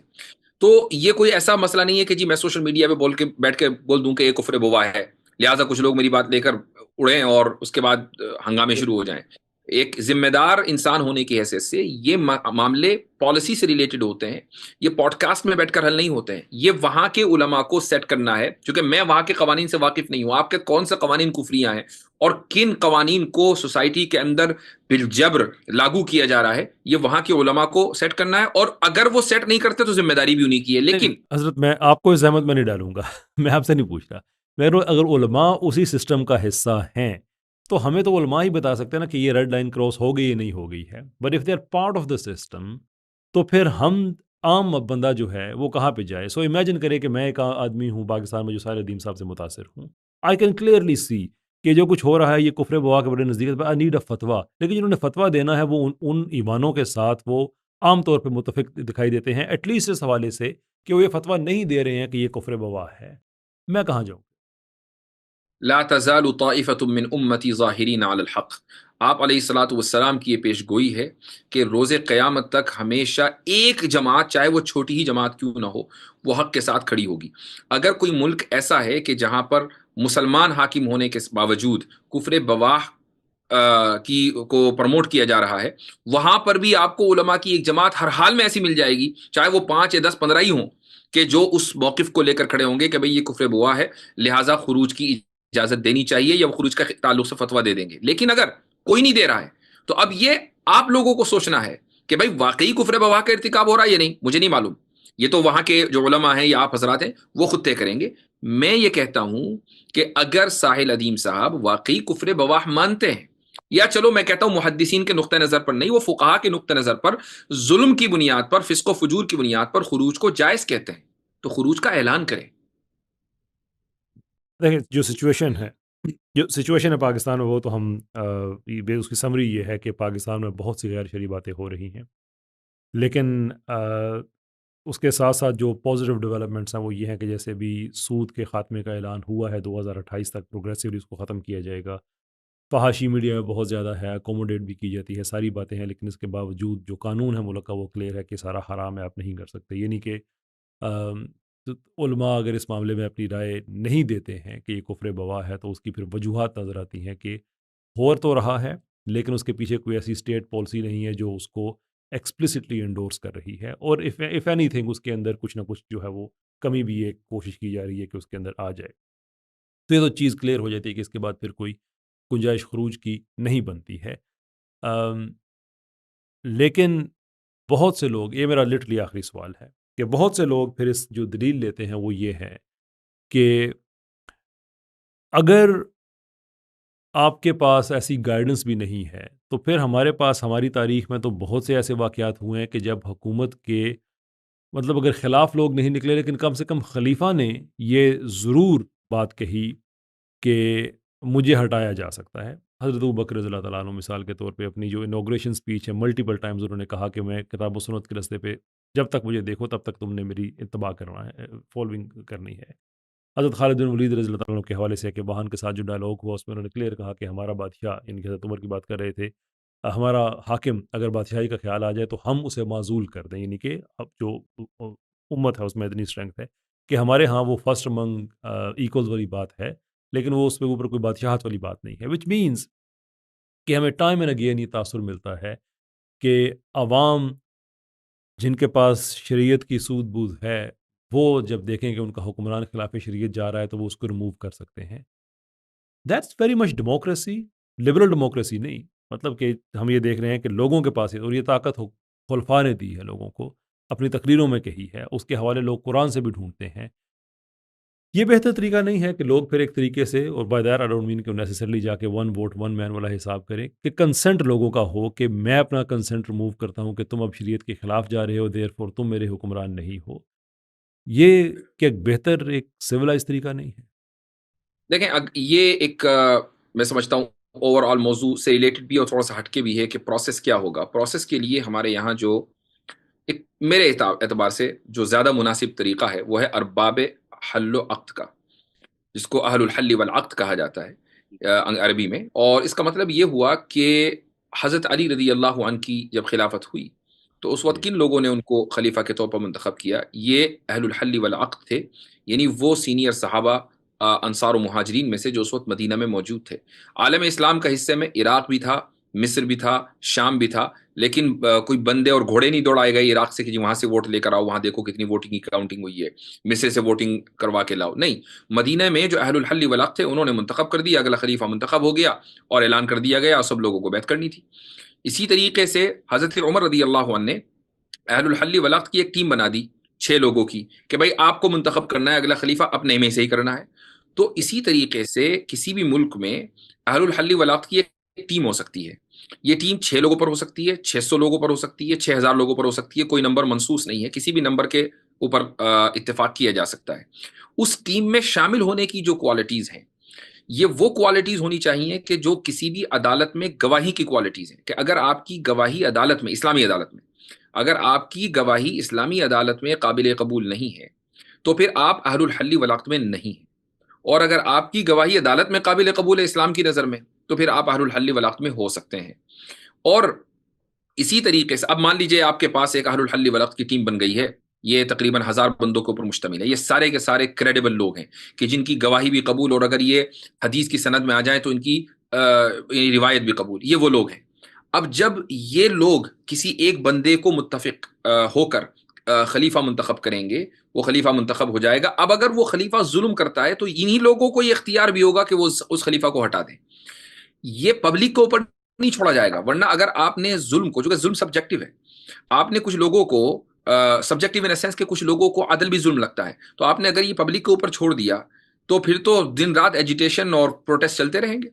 تو یہ کوئی ایسا مسئلہ نہیں ہے کہ جی میں سوشل میڈیا پہ بول کے بیٹھ کے بول دوں کہ یہ کفر بوا ہے، لہٰذا کچھ لوگ میری بات لے کر اڑیں اور اس کے بعد ہنگامے شروع ہو جائیں۔ ایک ذمہ دار انسان ہونے کی حیثیت سے یہ معاملے پالیسی سے ریلیٹڈ ہوتے ہیں، یہ پوڈ کاسٹ میں بیٹھ کر حل نہیں ہوتے ہیں، یہ وہاں کے علماء کو سیٹ کرنا ہے، چونکہ میں وہاں کے قوانین سے واقف نہیں ہوں، آپ کے کون سے قوانین کفریاں ہیں اور کن قوانین کو سوسائٹی کے اندر بالجبر لاگو کیا جا رہا ہے، یہ وہاں کے علماء کو سیٹ کرنا ہے، اور اگر وہ سیٹ نہیں کرتے تو ذمہ داری بھی انہیں کی ہے۔ نہیں لیکن حضرت، میں آپ کو اس زحمت میں نہیں ڈالوں گا میں آپ سے نہیں پوچھ رہا، اگر علماء اسی سسٹم کا حصہ ہیں تو ہمیں تو علماء ہی بتا سکتے ہیں نا کہ یہ ریڈ لائن کراس ہو گئی یا نہیں ہو گئی ہے، but if they are part of the system تو پھر ہم عام بندہ جو ہے وہ کہاں پہ جائے؟ سو امیجن کرے کہ میں ایک آدمی ہوں پاکستان میں جو سارے ادیم صاحب سے متاثر ہوں، آئی کین کلیئرلی سی کہ جو کچھ ہو رہا ہے یہ کفر بوا کے بڑے نزدیک ہے، آئی نیڈ اے فتویٰ، لیکن جنہوں نے فتویٰ دینا ہے وہ ان ایمانوں کے ساتھ وہ عام طور پہ متفق دکھائی دیتے ہیں، ایٹ لیسٹ اس حوالے سے کہ وہ یہ فتویٰ نہیں دے رہے ہیں کہ یہ کفر بوا ہے، میں کہاں جاؤں؟ لا تزال طائفة من امتی ظاہرین علی الحق، آپ علیہ الصلاۃ والسلام کی یہ پیش گوئی ہے کہ روز قیامت تک ہمیشہ ایک جماعت، چاہے وہ چھوٹی ہی جماعت کیوں نہ ہو، وہ حق کے ساتھ کھڑی ہوگی۔ اگر کوئی ملک ایسا ہے کہ جہاں پر مسلمان حاکم ہونے کے باوجود کفر بواہ کی کو پروموٹ کیا جا رہا ہے، وہاں پر بھی آپ کو علماء کی ایک جماعت ہر حال میں ایسی مل جائے گی، چاہے وہ 5 یا 10 15 ہی ہوں، کہ جو اس موقف کو لے کر کھڑے ہوں گے کہ بھئی یہ کفر بوا ہے، لہٰذا خروج کی اجازت دینی چاہیے، یا وہ خروج کا تعلق سے فتویٰ دے دیں گے۔ لیکن اگر کوئی نہیں دے رہا ہے تو اب یہ آپ لوگوں کو سوچنا ہے کہ بھئی واقعی کفر بوا کا ارتکاب ہو رہا ہے یا نہیں، مجھے نہیں معلوم، یہ تو وہاں کے جو علماء ہیں یا آپ حضرات ہیں وہ خود طے کریں گے۔ میں یہ کہتا ہوں کہ اگر ساحل ادیم صاحب واقعی کفر بواہ مانتے ہیں، یا چلو میں کہتا ہوں محدثین کے نقطہ نظر پر نہیں، وہ فقہا کے نقطہ نظر پر ظلم کی بنیاد پر، فسق و فجور کی بنیاد پر خروج کو جائز کہتے ہیں، تو خروج کا اعلان کریں۔ دیکھیں جو سچویشن ہے پاکستان میں، وہ تو ہم اس کی سمری یہ ہے کہ پاکستان میں بہت سی غیر شرعی باتیں ہو رہی ہیں، لیکن اس کے ساتھ ساتھ جو پازیٹیو ڈیولپمنٹس ہیں وہ یہ ہیں کہ جیسے بھی سود کے خاتمے کا اعلان ہوا ہے 2028 تک پروگریسولی اس کو ختم کیا جائے گا، فحاشی میڈیا میں بہت زیادہ ہے، اکوموڈیٹ بھی کی جاتی ہے، ساری باتیں ہیں، لیکن اس کے باوجود جو قانون ہے ملک کا وہ کلیئر ہے کہ سارا حرام ہے، آپ نہیں کر سکتے، یعنی کہ تو علماء اگر اس معاملے میں اپنی رائے نہیں دیتے ہیں کہ یہ کفر بوا ہے تو اس کی پھر وجوہات نظر آتی ہیں کہ ہو تو رہا ہے لیکن اس کے پیچھے کوئی ایسی اسٹیٹ پالیسی نہیں ہے جو اس کو ایکسپلسٹلی انڈورس کر رہی ہے، اور اف اینی تھنگ اس کے اندر کچھ نہ کچھ جو ہے وہ کمی بھی ایک کوشش کی جا رہی ہے کہ اس کے اندر آ جائے، تو یہ تو چیز کلیئر ہو جاتی ہے کہ اس کے بعد پھر کوئی گنجائش خروج کی نہیں بنتی ہے۔ لیکن بہت سے لوگ، یہ میرا لٹرلی آخری سوال ہے کہ بہت سے لوگ پھر اس جو دلیل لیتے ہیں وہ یہ ہے کہ اگر آپ کے پاس ایسی گائیڈنس بھی نہیں ہے تو پھر ہمارے پاس ہماری تاریخ میں تو بہت سے ایسے واقعات ہوئے ہیں کہ جب حکومت کے مطلب اگر خلاف لوگ نہیں نکلے لیکن کم سے کم خلیفہ نے یہ ضرور بات کہی کہ مجھے ہٹایا جا سکتا ہے۔ حضرت ابوبکر رضی اللہ تعالیٰ عنہ مثال کے طور پہ اپنی جو انوگریشن سپیچ ہے ملٹیپل ٹائمز انہوں نے کہا کہ میں کتاب و سنت کے رستے پہ جب تک مجھے دیکھو تب تک تم نے میری اتباع کرنا ہے، فالوئنگ کرنی ہے۔ حضرت خالد بن ولید رضی اللہ تعالیٰ عنہ کے حوالے سے کہ وہان کے ساتھ جو ڈائلاگ ہوا اس میں انہوں نے کلیئر کہا کہ ہمارا بادشاہ، یعنی کہ حضرت عمر کی بات کر رہے تھے، ہمارا حاکم اگر بادشاہی کا خیال آ جائے تو ہم اسے معزول کر دیں، یعنی کہ اب جو امت ہے اس میں اتنی اسٹرینتھ ہے کہ ہمارے ہاں وہ فرسٹ امنگ ایکولز والی بات ہے، لیکن وہ اس پہ اوپر کوئی بادشاہت والی بات نہیں ہے، وچ مینز کہ ہمیں ٹائم اینڈ اگین یہ تاثر ملتا ہے کہ عوام جن کے پاس شریعت کی سود بود ہے وہ جب دیکھیں کہ ان کا حکمران خلاف شریعت جا رہا ہے تو وہ اس کو ریموو کر سکتے ہیں۔ That's very much democracy, liberal democracy نہیں، مطلب کہ ہم یہ دیکھ رہے ہیں کہ لوگوں کے پاس ہے اور یہ طاقت خلفاء نے دی ہے، لوگوں کو اپنی تقریروں میں کہی ہے، اس کے حوالے لوگ قرآن سے بھی ڈھونڈتے ہیں۔ یہ بہتر طریقہ نہیں ہے کہ لوگ پھر ایک طریقے سے، اور by that I don't mean کہ نیسیسرلی جا کے ون ووٹ ون مین والا حساب کریں، کہ کنسنٹ لوگوں کا ہو کہ میں اپنا کنسنٹ ریموو کرتا ہوں کہ تم اب شریعت کے خلاف جا رہے ہو، دیر فور تم میرے حکمران نہیں ہو۔ یہ کیا بہتر ایک سویلائز طریقہ نہیں ہے؟ دیکھیں یہ ایک میں سمجھتا ہوں اوور آل موضوع سے ریلیٹڈ بھی اور تھوڑا سا ہٹ کے بھی ہے کہ پروسیس کیا ہوگا. پروسیس کے لیے ہمارے یہاں جو ایک میرے اعتبار سے جو زیادہ مناسب طریقہ ہے وہ ہے ارباب حل و عقد کا، جس کو اہل الحل والعقد کہا جاتا ہے عربی میں. اور اس کا مطلب یہ ہوا کہ حضرت علی رضی اللہ عنہ کی جب خلافت ہوئی تو اس وقت جی کن لوگوں نے ان کو خلیفہ کے طور پر منتخب کیا؟ یہ اہل الحل والعقد تھے، یعنی وہ سینئر صحابہ انصار و مہاجرین میں سے جو اس وقت مدینہ میں موجود تھے. عالم اسلام کا حصے میں عراق بھی تھا، مصر بھی تھا، شام بھی تھا، لیکن کوئی بندے اور گھوڑے نہیں دوڑائے گئے عراق سے کہ جی وہاں سے ووٹ لے کر آؤ، وہاں دیکھو کتنی ووٹنگ کی کاؤنٹنگ ہوئی ہے، مصر سے ووٹنگ کروا کے لاؤ. نہیں، مدینہ میں جو اہل الحل والعقد تھے انہوں نے منتخب کر دیا، اگلا خلیفہ منتخب ہو گیا اور اعلان کر دیا گیا، سب لوگوں کو بیعت کرنی تھی. اسی طریقے سے حضرت عمر رضی اللہ عنہ نے اہل الحل والعقد کی ایک ٹیم بنا دی 6 لوگوں کی کہ بھائی آپ کو منتخب کرنا ہے اگلا خلیفہ، اپنے میں سے ہی کرنا ہے. تو اسی طریقے سے کسی بھی ملک میں اہل الحل والعقد کی ایک ٹیم ہو سکتی ہے. یہ ٹیم 6 لوگوں پر ہو سکتی ہے، 600 لوگوں پر ہو سکتی ہے، 6000 لوگوں پر ہو سکتی ہے، کوئی نمبر منسوس نہیں ہے، کسی بھی نمبر کے اوپر اتفاق کیا جا سکتا ہے. اس ٹیم میں شامل ہونے کی جو کوالٹیز ہیں یہ وہ کوالٹیز ہونی چاہیے کہ جو کسی بھی عدالت میں گواہی کی کوالٹیز ہیں، کہ اگر آپ کی گواہی عدالت میں، اسلامی عدالت میں اگر آپ کی گواہی اسلامی عدالت میں قابل قبول نہیں ہے تو پھر آپ اہل الحل والعقد میں نہیں ہیں. اور اگر آپ کی گواہی عدالت میں قابل قبول ہے اسلام کی نظر میں تو پھر آپ اہل الحل والعقد میں ہو سکتے ہیں. اور اسی طریقے سے اب مان لیجئے آپ کے پاس ایک اہل الحل والعقد کی ٹیم بن گئی ہے، یہ تقریباً 1000 بندوں کے اوپر مشتمل ہے، یہ سارے کے سارے کریڈیبل لوگ ہیں کہ جن کی گواہی بھی قبول، اور اگر یہ حدیث کی سند میں آ جائیں تو ان کی روایت بھی قبول، یہ وہ لوگ ہیں. اب جب یہ لوگ کسی ایک بندے کو متفق ہو کر خلیفہ منتخب کریں گے، وہ خلیفہ منتخب ہو جائے گا. اب اگر وہ خلیفہ ظلم کرتا ہے تو انہی لوگوں کو یہ اختیار بھی ہوگا کہ وہ اس خلیفہ کو ہٹا دیں. یہ پبلک کے اوپر نہیں چھوڑا جائے گا، ورنہ اگر آپ نے ظلم کو، جو کہ ظلم سبجیکٹو ہے، آپ نے کچھ لوگوں کو سبجیکٹو ان سینس کہ کچھ لوگوں کو عدل بھی ظلم لگتا ہے، تو آپ نے اگر یہ پبلک کے اوپر چھوڑ دیا تو پھر تو دن رات ایجیٹیشن اور پروٹیسٹ چلتے رہیں گے.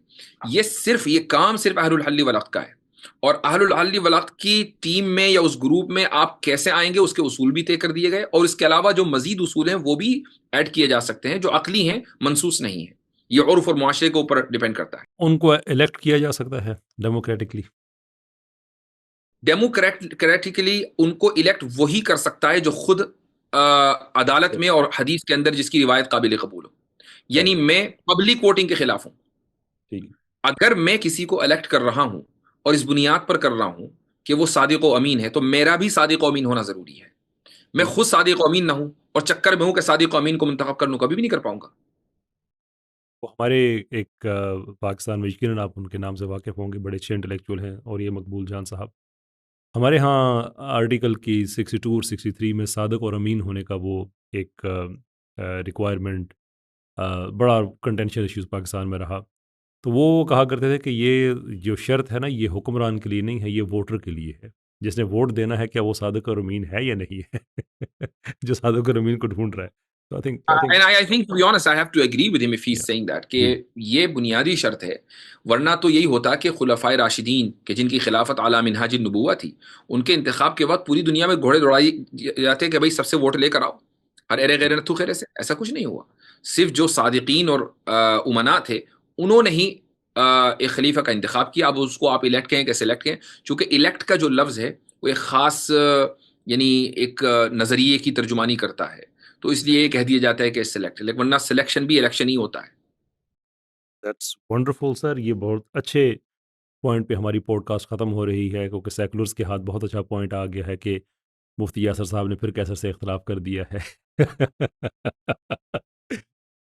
یہ کام صرف اہل الحل والعقد کا ہے. اور اہل الحل والعقد کی ٹیم میں یا اس گروپ میں آپ کیسے آئیں گے اس کے اصول بھی طے کر دیے گئے، اور اس کے علاوہ جو مزید اصول ہیں وہ بھی ایڈ کیے جا سکتے ہیں جو عقلی ہیں، منسوس نہیں ہیں. یہ عرف اور معاشرے کے اوپر ڈیپینڈ کرتا ہے. ان کو الیکٹ کیا جا سکتا ہے ڈیموکریٹکلی؟ ڈیموکریٹکلی ان کو الیکٹ وہی کر سکتا ہے جو خود عدالت میں اور حدیث کے اندر جس کی روایت قابل قبول ہو. یعنی میں پبلک ووٹنگ کے خلاف ہوں. ٹھیک. اگر میں کسی کو الیکٹ کر رہا ہوں اور اس بنیاد پر کر رہا ہوں کہ وہ صادق و امین ہے تو میرا بھی صادق و امین ہونا ضروری ہے. میں خود صادق و امین نہ ہوں اور چکر میں ہوں کہ صادق و امین کو منتخب کر لوں، کبھی بھی نہیں کر پاؤں گا. وہ ہمارے ایک پاکستان میں یقیناً آپ ان کے نام سے واقف ہوں گے، بڑے اچھے انٹلیکچوئل ہیں، اور یہ مقبول جان صاحب. ہمارے ہاں آرٹیکل کی 62 اور 63 میں صادق اور امین ہونے کا وہ ایک ریکوائرمنٹ بڑا کنٹینشن ایشوز پاکستان میں رہا. تو وہ کہا کرتے تھے کہ یہ جو شرط ہے نا، یہ حکمران کے لیے نہیں ہے، یہ ووٹر کے لیے ہے. جس نے ووٹ دینا ہے کیا وہ صادق اور امین ہے یا نہیں ہے جو صادق اور امین کو ڈھونڈ رہا ہے. تو I think And I think, to be honest, I have to agree with him if he's yeah. saying that کہ جی یہ بنیادی شرط ہے. ورنہ تو یہی ہوتا کہ خلفائے راشدین کہ جن کی خلافت اعلیٰ منہاج النبوہ تھی، ان کے انتخاب کے وقت پوری دنیا میں گھوڑے دوڑائی جاتے کہ بھائی سب سے ووٹ لے کر آؤ، ہر ایرے غیر نتھو خیرے سے. ایسا کچھ نہیں ہوا. صرف جو صادقین اور امنا تھے انہوں نے ہی ایک خلیفہ کا انتخاب کیا. اب اس کو آپ الیکٹ کہیں کہ سلیکٹ کہیں، چونکہ الیکٹ کا جو لفظ ہے وہ ایک خاص یعنی ایک نظریے کی ترجمانی کرتا ہے، تو اس لیے یہ کہہ دیا جاتا ہے کہ سلیکٹ، لیکن ورنہ سلیکشن بھی الیکشن ہی ہوتا ہے. دیٹس ونڈرفل سر. یہ بہت اچھے پوائنٹ پہ ہماری پوڈ کاسٹ ختم ہو رہی ہے، کیونکہ سیکولرز کے ہاتھ بہت اچھا پوائنٹ آ گیا ہے کہ مفتی یاسر صاحب نے پھر کیسر سے اختلاف کر دیا ہے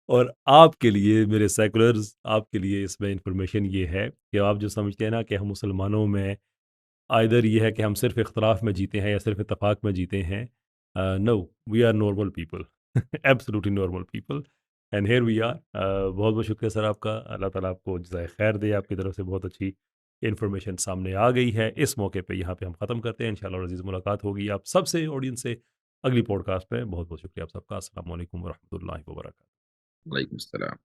اور آپ کے لیے میرے سیکولرز، آپ کے لیے اس میں انفارمیشن یہ ہے کہ آپ جو سمجھتے ہیں نا کہ ہم مسلمانوں میں آئدر یہ ہے کہ ہم صرف اختلاف میں جیتے ہیں یا صرف اتفاق میں جیتے ہیں. No, we are normal people absolutely normal people and here we are. بہت بہت شکریہ سر آپ کا. اللہ تعالیٰ آپ کو جزائے خیر دے. آپ کی طرف سے بہت اچھی انفارمیشن سامنے آ گئی ہے. اس موقع پہ یہاں پہ ہم ختم کرتے ہیں. انشاءاللہ عزیز ملاقات ہوگی آپ سب سے، آڈینس سے، اگلی پوڈ کاسٹ پہ. بہت بہت شکریہ آپ سب کا. السلام علیکم ورحمۃ اللہ وبرکاتہ. وعلیکم السلام.